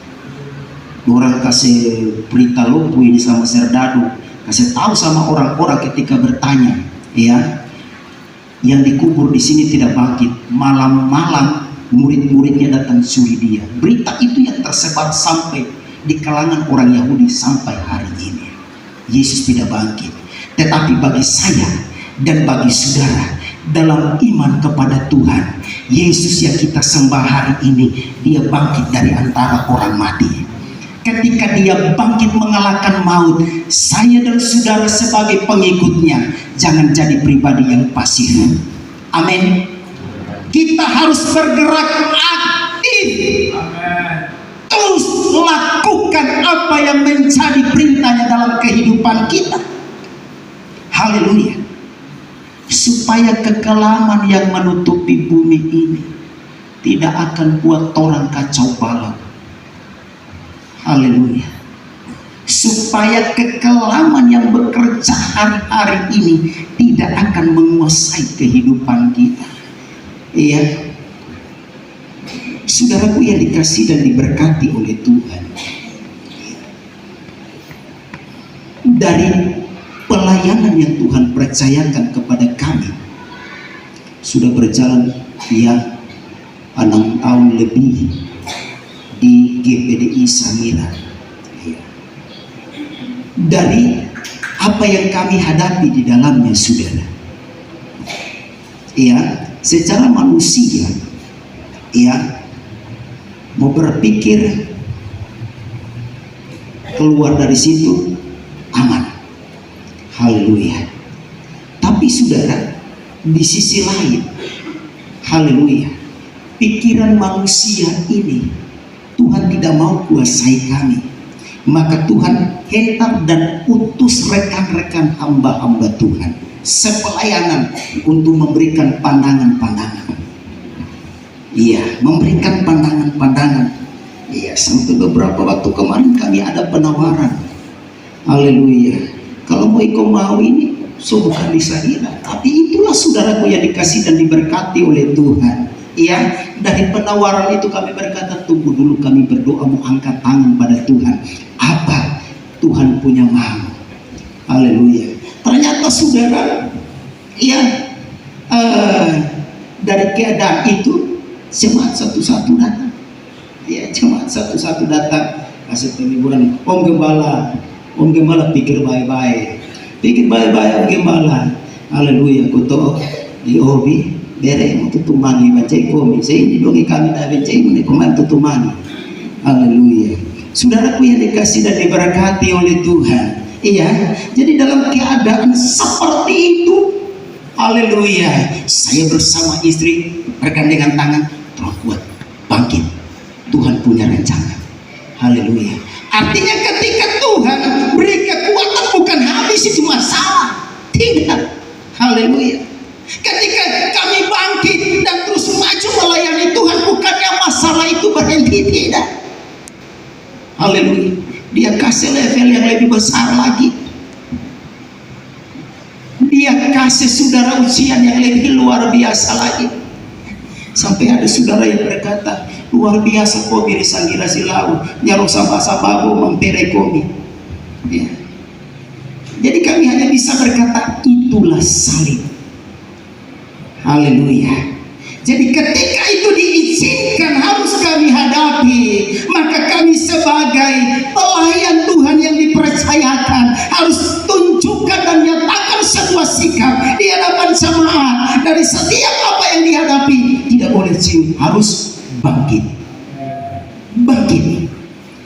orang kasih berita lobu ini sama serdadu, kasih tahu sama orang-orang ketika bertanya, yang dikubur di sini tidak bangkit. Malam-malam murid-muridnya datang suri dia. Berita itu yang tersebar sampai di kalangan orang Yahudi sampai hari ini. Yesus tidak bangkit. Tetapi bagi saya dan bagi saudara, dalam iman kepada Tuhan, Yesus yang kita sembah hari ini, dia bangkit dari antara orang mati. Ketika dia bangkit mengalahkan maut, saya dan saudara sebagai pengikutnya jangan jadi pribadi yang pasif. Amin. Kita harus bergerak aktif. Terus lakukan apa yang menjadi perintahnya dalam kehidupan kita. Haleluya. Supaya kekelaman yang menutupi bumi ini tidak akan buat orang kacau balau. Haleluya. Supaya kekelaman yang bekerja hari-hari ini tidak akan menguasai kehidupan kita. Iya. Saudaraku yang dikasih dan diberkati oleh Tuhan, dari pelayanan yang Tuhan percayakan kepada kami sudah berjalan 6 tahun lebih di GPDI Samira. Dari apa yang kami hadapi di dalamnya, saudara, secara manusia, mau berpikir keluar dari situ aman. Haleluya. Tapi saudara, di sisi lain, haleluya, pikiran manusia ini Tuhan tidak mau kuasai kami. Maka Tuhan hentar dan utus rekan-rekan hamba-hamba Tuhan sepelayanan untuk memberikan pandangan-pandangan. Memberikan pandangan-pandangan. Sampai beberapa waktu kemarin kami ada penawaran. Haleluya. Kalau mau ikut mau ini, bukan disahira. Tapi itulah saudaraku yang dikasih dan diberkati oleh Tuhan. Dari penawaran itu kami berkata, tunggu dulu, kami berdoa mau angkat tangan pada Tuhan. Apa Tuhan punya mau? Haleluya. Ternyata saudara, dari keadaan itu jemaat satu-satu datang. Ya cuma satu-satu datang kasih penghiburan. Om Gembala pikir baik-baik. Pikir baik-baik Om Gembala. Haleluya, kuto di obi bere mo tutumani bancai komi. Saya ini dongi kami dah bancai mo koman tutumani. Haleluya. Saudaraku yang dikasih dan diberkati oleh Tuhan. Iya, jadi dalam keadaan seperti itu, haleluya, saya bersama istri bergandengan tangan, terus kuat, bangkit. Tuhan punya rencana. Haleluya. Artinya ketika Tuhan beri kekuatan bukan habis itu masalah. Tidak. Haleluya. Ketika kami bangkit dan terus maju melayani Tuhan, bukannya masalah itu berhenti, tidak. Haleluya. Dia kasih level yang lebih besar lagi. Dia kasih saudara ujian yang lebih luar biasa lagi. Sampai ada saudara yang berkata, luar biasa kok diri sanggira silau nyarok sababo mempere komi. Ya. Jadi kami hanya bisa berkata itulah salib. Haleluya. Jadi ketika itu diizinkan harus kami hadapi, maka kami sebagai pelayan Tuhan yang dipercayakan harus tunjukkan dan nyatakan sebuah sikap di hadapan jemaat. Dari setiap apa yang dihadapi tidak boleh cium, harus bangkit. Bangkit.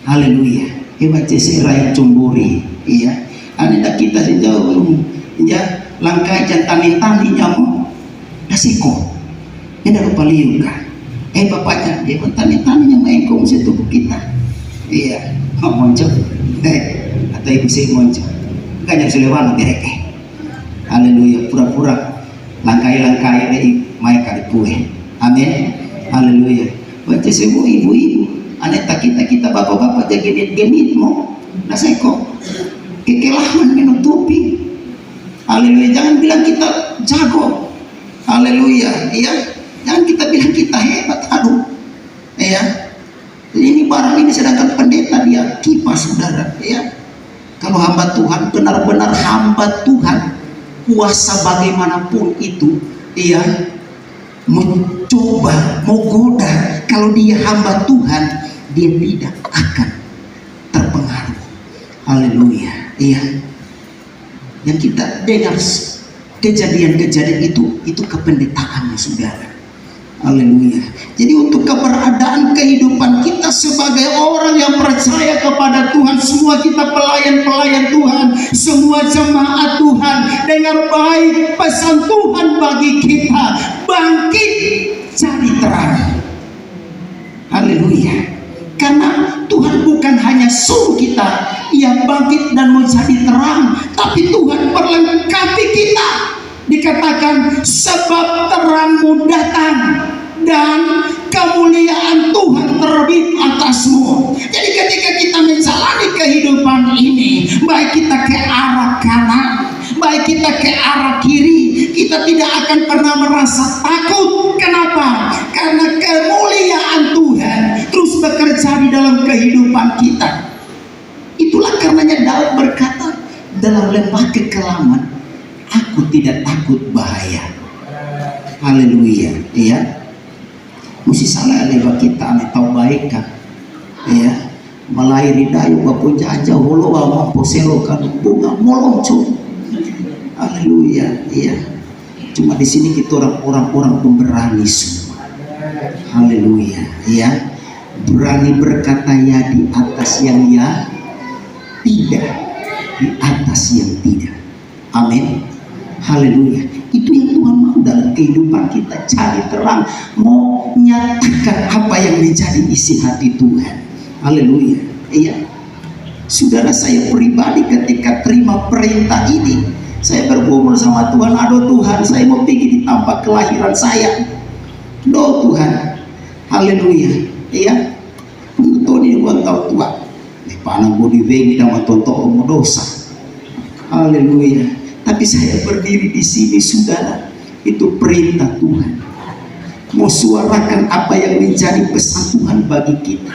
Haleluya. Hebat cesera yang cumburi. Iya. Anda kita sejauh ya langkah jantan-tani nyamuk dasiko. Ini lupa liu kan? Bapaknya dia tani-taninya main kongsi tubuh kita. Iya, moncok. Atau ibu saya moncok. Kayaknya sulewan direke. Haleluya, pura-pura langkai-langkai dari mai kali kue. Amin. Haleluya. Baca semua ibu-ibu. Aneta kita bapak-bapak jaga genit mo. Naseko. Kekelahan menutupi. Haleluya. Jangan bilang kita jago. Haleluya. Iya. Jangan kita bilang kita hebat, aduh, ya. Ini barang ini sedangkan pendeta dia kipas, saudara, ya. Kalau hamba Tuhan benar-benar hamba Tuhan, kuasa bagaimanapun itu, ya, mencoba, mau goda. Kalau dia hamba Tuhan, dia tidak akan terpengaruh. Haleluya, ya. Yang kita dengar kejadian-kejadian itu kependetaan, saudara. Haleluya. Jadi untuk keberadaan kehidupan kita sebagai orang yang percaya kepada Tuhan, semua kita pelayan-pelayan Tuhan, semua jemaat Tuhan, dengar baik pesan Tuhan bagi kita, bangkit jadi terang. Haleluya. Karena Tuhan bukan hanya suruh kita ia bangkit dan menjadi terang, tapi Tuhan perlengkapi kita. Dikatakan sebab terangmu datang dan kemuliaan Tuhan terbit atasmu. Jadi ketika kita menjalani kehidupan ini, baik kita ke arah kanan, baik kita ke arah kiri, kita tidak akan pernah merasa takut. Kenapa? Karena kemuliaan Tuhan terus bekerja di dalam kehidupan kita. Itulah karenanya Daud berkata dalam lembah kekelaman, aku tidak takut bahaya. Haleluya. Iya. Mesti salah lewat kita ane tahu baik kan. Iya. Malahiri dayu bapun jajah holo bawa poselo kan bunga molonco. Haleluya. Iya. Cuma di sini kita orang-orang pemberani semua. Haleluya. Iya. Berani berkata ya di atas yang ya, tidak di atas yang tidak. Amin. Haleluya. Itu yang Tuhan mau dalam kehidupan kita, cari terang, mau nyatakan apa yang menjadi isi hati Tuhan. Haleluya. Iya. Saudara, saya pribadi ketika terima perintah ini, saya bergumul sama Tuhan, aduh Tuhan, saya mau pergi di tempat kelahiran saya. Doa Tuhan. Haleluya. Iya. Untuk ini buat tahu Tuhan. Panang bodi vengi sama tonton mau dosa. Haleluya. Tapi saya berdiri di sini, saudara, itu perintah Tuhan. Mau suarakan apa yang menjadi pesan Tuhan bagi kita,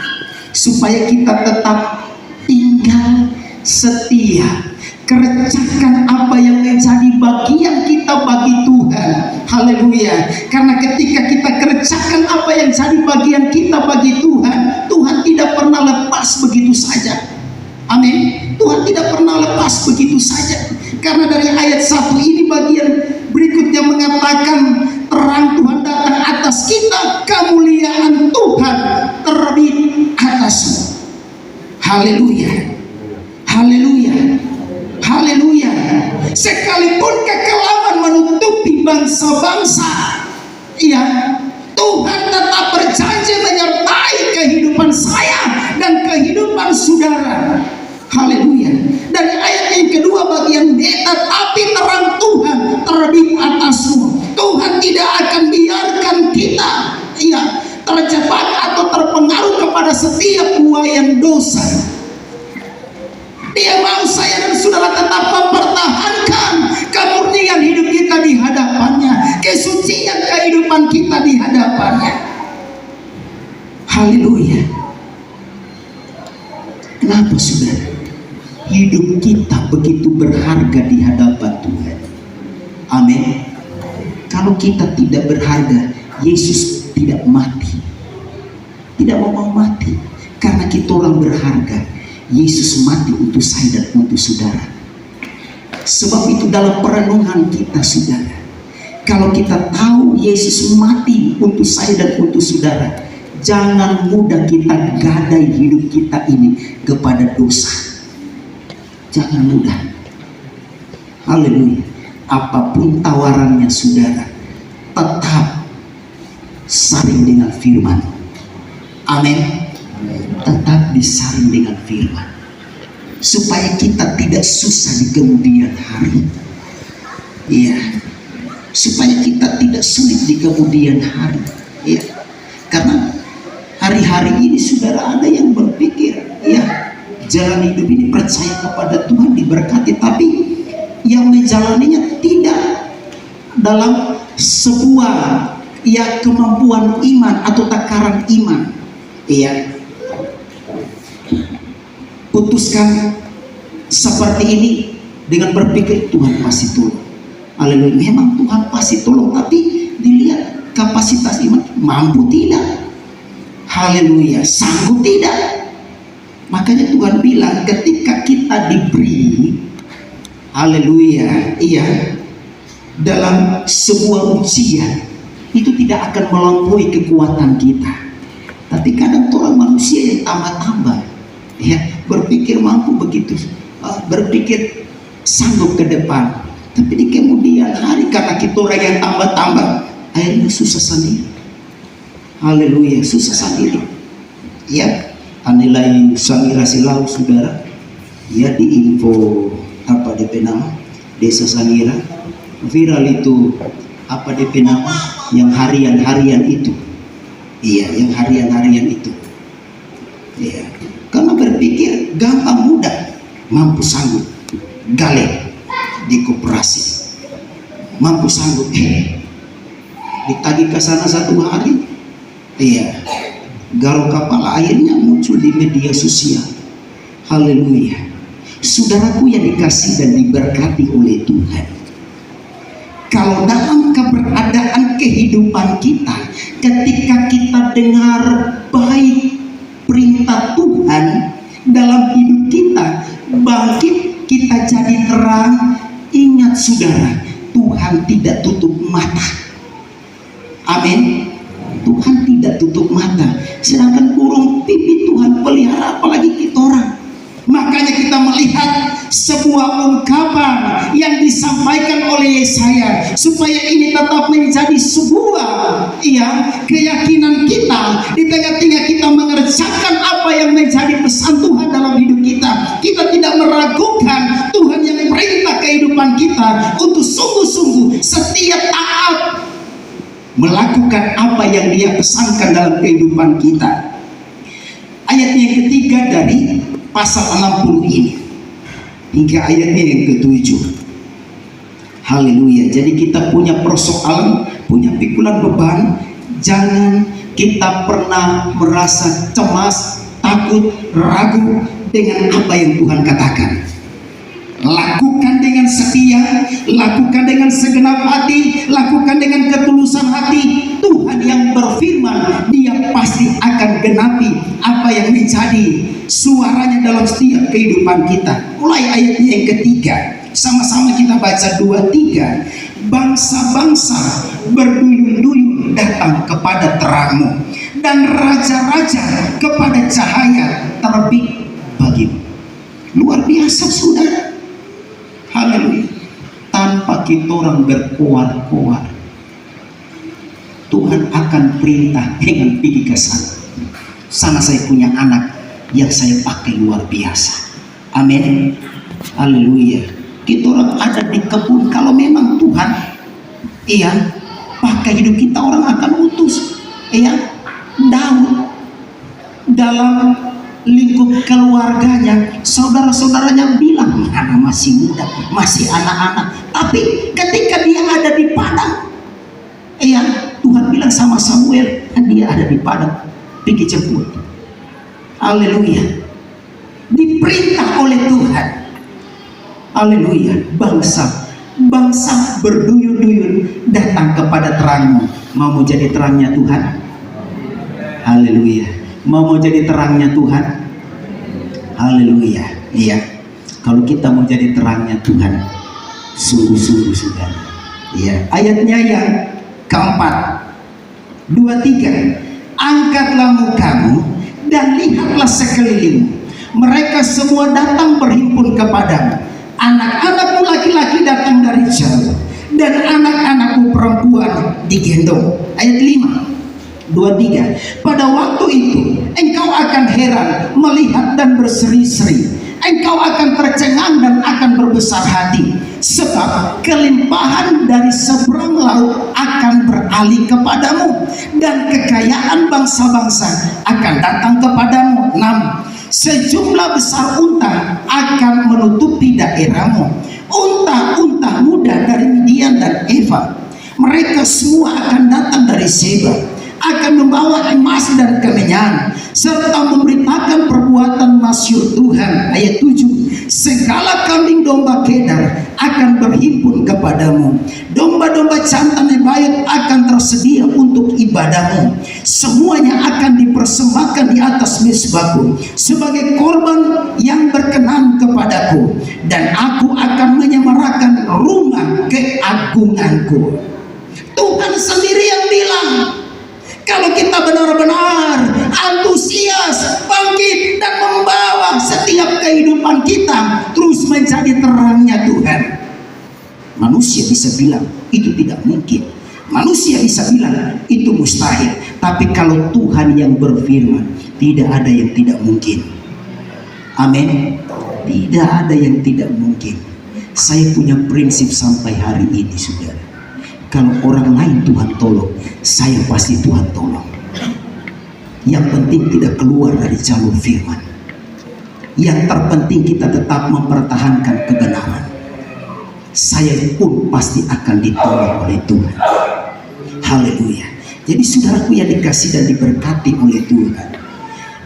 supaya kita tetap tinggal setia, kerjakan apa yang menjadi bagian kita bagi Tuhan. Haleluya. Karena ketika kita kerjakan apa yang jadi bagian kita bagi Tuhan, Tuhan Tuhan tidak pernah lepas begitu saja. Amin. Tuhan tidak pernah lepas begitu saja. Karena dari ayat 1 ini bagian berikutnya mengatakan terang Tuhan datang atas kita, kemuliaan Tuhan terbit atasmu. Haleluya. Haleluya. Haleluya. Sekalipun kekelaman menutupi bangsa-bangsa, ya, Tuhan tetap berjanji menyertai kehidupan saya dan kehidupan saudara. Haleluya. Dari ayat yang kedua bagian B, tetapi terang Tuhan terbit atasmu. Tuhan tidak akan biarkan kita, ya, terjebak atau terpengaruh kepada setiap buayan dosa. Dia mau saya dan saudara tetap mempertahankan kemurnian hidup kita di hadapannya, kesucian kehidupan kita di hadapannya. Haleluya. Kenapa saudara? Hidup kita begitu berharga di hadapan Tuhan. Amin. Kalau kita tidak berharga, Yesus tidak mati. Tidak mau mati. Karena kita orang berharga, Yesus mati untuk saya dan untuk saudara. Sebab itu dalam perenungan kita saudara, kalau kita tahu Yesus mati untuk saya dan untuk saudara, jangan mudah kita gadai hidup kita ini kepada dosa. Jangan mudah. Haleluya. Apapun tawarannya saudara, tetap saring dengan firman. Amin. Tetap disaring dengan firman, supaya kita tidak susah di kemudian hari. Iya, supaya kita tidak sulit di kemudian hari. Iya, karena hari-hari ini saudara ada yang berpikir, ya, jalan hidup ini percaya kepada Tuhan diberkati, tapi yang menjalaninya tidak dalam sebuah, ya, kemampuan iman atau takaran iman. Iya, putuskan seperti ini dengan berpikir Tuhan pasti tolong. Haleluya. Memang Tuhan pasti tolong, tapi dilihat kapasitas iman, mampu tidak? Haleluya. Sanggup tidak? Makanya Tuhan bilang ketika kita diberi, haleluya, iya, dalam sebuah ujian, itu tidak akan melampaui kekuatan kita. Tapi kadang orang manusia yang tambah-tambah, ya, berpikir mampu begitu, berpikir sanggup ke depan, tapi di kemudian hari karena kita orang yang tambah-tambah, akhirnya susah sendiri. Haleluya, susah sendiri. Ya, anilai Sangira Silau saudara, ya, di info apa DP nama Desa Sangira viral itu apa DP nama yang harian itu. Iya, yang harian itu. Iya. Karena berpikir gampang mudah, mampu sanggup, galak di koperasi, mampu sanggup, ditagih ke sana satu hari, iya, garuk kepala akhirnya muncul di media sosial. Haleluya. Saudaraku yang dikasih dan diberkati oleh Tuhan, kalau dalam keberadaan kehidupan kita, ketika kita dengar baik perintah Tuhan dalam hidup kita, bangkit, kita jadi terang. Ingat saudara, Tuhan tidak tutup mata. Amin. Tuhan tidak tutup mata. Sedangkan burung pipit Tuhan pelihara, apalagi kita orang. Makanya kita melihat sebuah ungkapan yang disampaikan oleh Yesaya, supaya ini tetap menjadi sebuah, ya, keyakinan kita di tengah-tengah kita mengerjakan apa yang menjadi pesan Tuhan dalam hidup kita. Kita tidak meragukan Tuhan yang perintah kehidupan kita untuk sungguh-sungguh setiap taat melakukan apa yang Dia pesankan dalam kehidupan kita. Ayat yang ketiga dari pasal 60 ini hingga ayatnya yang ke-7. Haleluya. Jadi kita punya persoalan, punya pikulan beban. Jangan kita pernah merasa cemas, takut, ragu dengan apa yang Tuhan katakan. Lakukan dengan setia, lakukan dengan segenap hati, lakukan dengan ketulusan hati. Tuhan yang berfirman, Dia pasti akan genapi apa yang menjadi suaranya dalam setiap kehidupan kita. Mulai ayatnya yang ketiga, sama-sama kita baca 2-3. Bangsa-bangsa berduyun-duyun datang kepada terangmu, dan raja-raja kepada cahaya terbit bagimu. Luar biasa, saudara. Haleluya. Tanpa kita orang berkoar-koar, Tuhan akan perintah dengan pergi ke sana. Sana saya punya anak yang saya pakai luar biasa. Amin. Haleluya. Kita orang ada di kebun, kalau memang Tuhan pakai hidup kita, orang akan utus. Daud dalam lingkup keluarganya, saudara-saudaranya bilang, anak masih muda, masih anak-anak. Tapi ketika dia ada di padang, Tuhan bilang sama Samuel, dia ada di padang, pergi jemput. Haleluya. Diperintah oleh Tuhan. Haleluya. Bangsa berduyun-duyun datang kepada terangmu. Mau jadi terangnya Tuhan? Haleluya. Mau jadi terangnya Tuhan? Haleluya. Iya. Kalau kita mau jadi terangnya Tuhan, sungguh-sungguh saudara. Iya. Ayatnya yang keempat, 2-3. Angkatlah mukamu dan lihatlah sekelilingmu. Mereka semua datang berhimpun kepadamu. Anak-anakmu laki-laki datang dari jauh, dan anak-anakmu perempuan digendong. Ayat 5, 2-3. Pada waktu itu engkau akan heran melihat dan berseri-seri. Engkau akan tercengang dan akan berbesar hati, sebab kelimpahan dari seberang laut akan beralih kepadamu, dan kekayaan bangsa-bangsa akan datang kepadamu. 6. Sejumlah besar unta akan menutupi daerahmu, unta-unta muda dari Midian dan Eva. Mereka semua akan datang dari Seba, akan membawa emas dan kemenyan, serta memberitakan perbuatan masyhur Tuhan. Ayat 7. Segala kambing domba Kedar akan berhimpun kepadamu, domba-domba jantan Nebaioth akan tersedia untuk ibadahmu. Semuanya akan dipersembahkan di atas mezbahku sebagai korban yang berkenan kepadaku, dan aku akan menyemarakan rumah keagunganku. Tuhan sendiri yang bilang, kalau kita benar-benar antusias, bangkit, dan membawa setiap kehidupan kita terus menjadi terangnya Tuhan. Manusia bisa bilang itu tidak mungkin, manusia bisa bilang itu mustahil. Tapi kalau Tuhan yang berfirman, tidak ada yang tidak mungkin. Amin. Tidak ada yang tidak mungkin. Saya punya prinsip sampai hari ini, saudara. Kalau orang lain Tuhan tolong, saya pasti Tuhan tolong. Yang penting tidak keluar dari jalur firman. Yang terpenting kita tetap mempertahankan kebenaran. Saya pun pasti akan ditolong oleh Tuhan. Haleluya. Jadi saudaraku yang dikasih dan diberkati oleh Tuhan,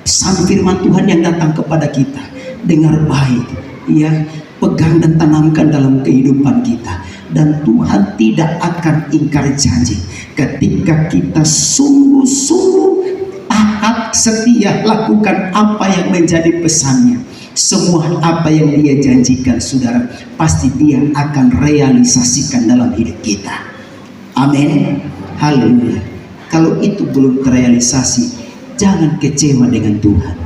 pesan firman Tuhan yang datang kepada kita, dengar baik, pegang dan tanamkan dalam kehidupan kita. Dan Tuhan tidak akan ingkar janji ketika kita sungguh-sungguh taat, setia, lakukan apa yang menjadi pesannya. Semua apa yang Dia janjikan, saudara, pasti Dia akan realisasikan dalam hidup kita. Amin. Haleluya. Kalau itu belum terrealisasi, jangan kecewa dengan Tuhan.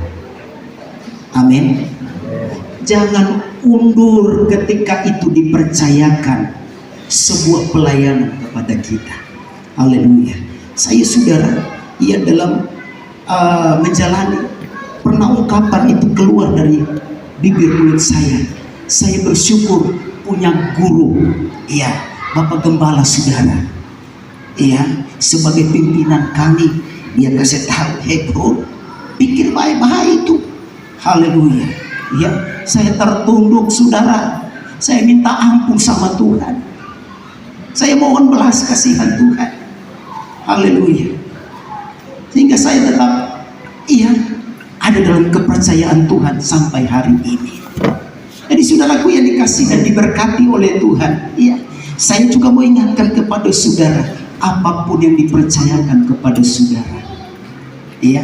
Amin. Jangan undur ketika itu dipercayakan sebuah pelayanan kepada kita. Haleluya. Saya saudara, dalam menjalani, pernah ungkapan itu keluar dari bibir mulut saya. Saya bersyukur punya guru, Bapak Gembala saudara, sebagai pimpinan kami. Dia kasih tahu, bro, pikir baik-baik itu. Haleluya. Saya tertunduk saudara. Saya minta ampun sama Tuhan. Saya mohon belas kasihan Tuhan. Haleluya. Sehingga saya tetap ada dalam kepercayaan Tuhan sampai hari ini. Jadi saudaraku yang dikasih dan diberkati oleh Tuhan, saya juga mau ingatkan kepada saudara, apapun yang dipercayakan kepada saudara, ya,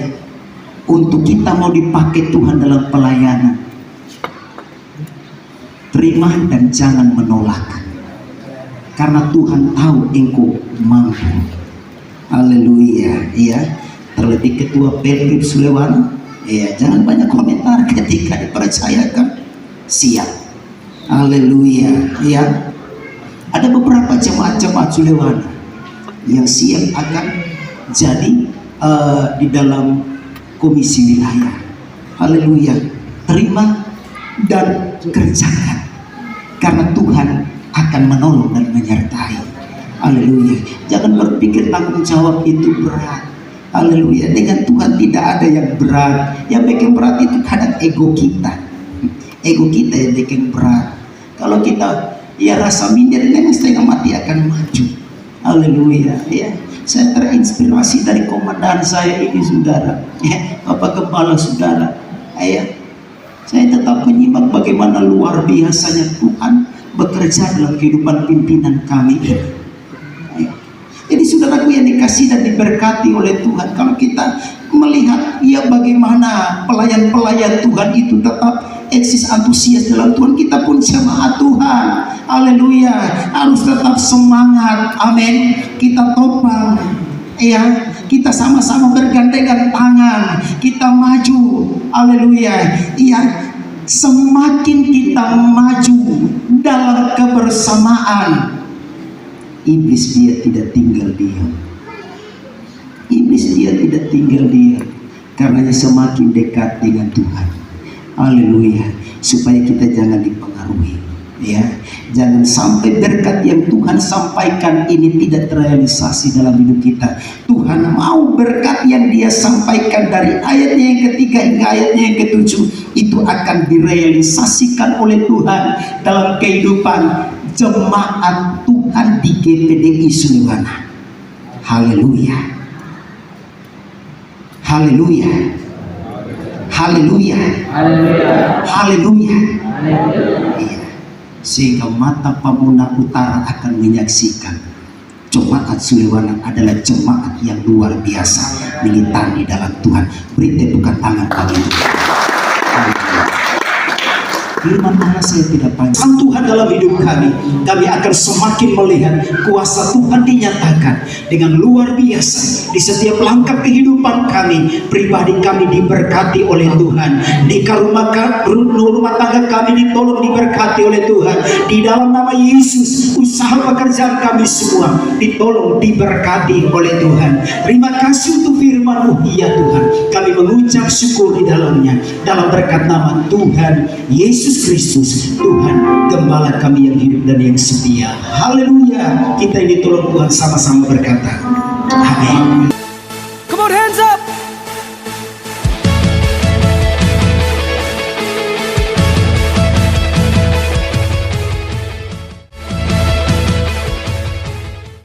untuk kita mau dipakai Tuhan dalam pelayanan, terima dan jangan menolak, karena Tuhan tahu engkau mampu. Haleluya, ya. Terlebih ketua Pelkip Sulewana, ya, jangan banyak komentar ketika dipercayakan. Siap. Haleluya, ya. Ada beberapa jemaat-jemaat Sulewana yang siap akan jadi di dalam komisi wilayah. Haleluya. Terima dan kerjakan, karena Tuhan akan menolong dan menyertai. Haleluya. Jangan berpikir tanggung jawab itu berat. Haleluya. Dengan Tuhan tidak ada yang berat. Yang bikin berat itu kadang ego kita. Ego kita yang bikin berat. Kalau kita ya rasa minder, memang setengah mati akan maju. Haleluya, ya. Saya terinspirasi dari komandan saya ini, saudara, ya, Bapak Gembala saudara, ya. Saya tetap menyimak bagaimana luar biasanya Tuhan bekerja dalam kehidupan pimpinan kami ini. Ya. Jadi saudaraku yang dikasih dan diberkati oleh Tuhan, kalau kita melihat ya bagaimana pelayan-pelayan Tuhan itu tetap eksis antusias dalam Tuhan, kita pun jemaat Tuhan, haleluya, harus tetap semangat, amin. Kita topang, ya, kita sama-sama bergandengan tangan, kita maju, haleluya, ya. Semakin kita maju dalam kebersamaan, iblis dia tidak tinggal diam. Iblis dia tidak tinggal diam, karena semakin dekat dengan Tuhan. Haleluya, supaya kita jangan dipengaruhi, ya. Jangan sampai berkat yang Tuhan sampaikan ini tidak terrealisasi dalam hidup kita. Tuhan mau berkat yang Dia sampaikan dari ayatnya yang ketiga hingga ayatnya yang ketujuh itu akan direalisasikan oleh Tuhan dalam kehidupan jemaat Tuhan di GPDI Sulewana. Haleluya. Haleluya. Haleluya. Haleluya. Iya. Sehingga mata Pamuna Utara akan menyaksikan jemaat Sulewana adalah jemaat yang luar biasa, militan di dalam Tuhan. Beri tepukan tangan bagi Tuhan. Firman Allah saya tidak panjang. Tuhan dalam hidup kami akan semakin melihat kuasa Tuhan dinyatakan dengan luar biasa di setiap langkah kehidupan kami. Pribadi kami diberkati oleh Tuhan, di rumah tangga kami ditolong diberkati oleh Tuhan. Di dalam nama Yesus, usaha pekerjaan kami semua ditolong diberkati oleh Tuhan. Terima kasih untuk firman-Mu, ya Tuhan. Kami mengucap syukur di dalamnya, dalam berkat nama Tuhan Yesus Kristus, Tuhan Gembala kami yang hidup dan yang setia. Haleluya. Kita ini tolong Tuhan sama-sama berkata, amin.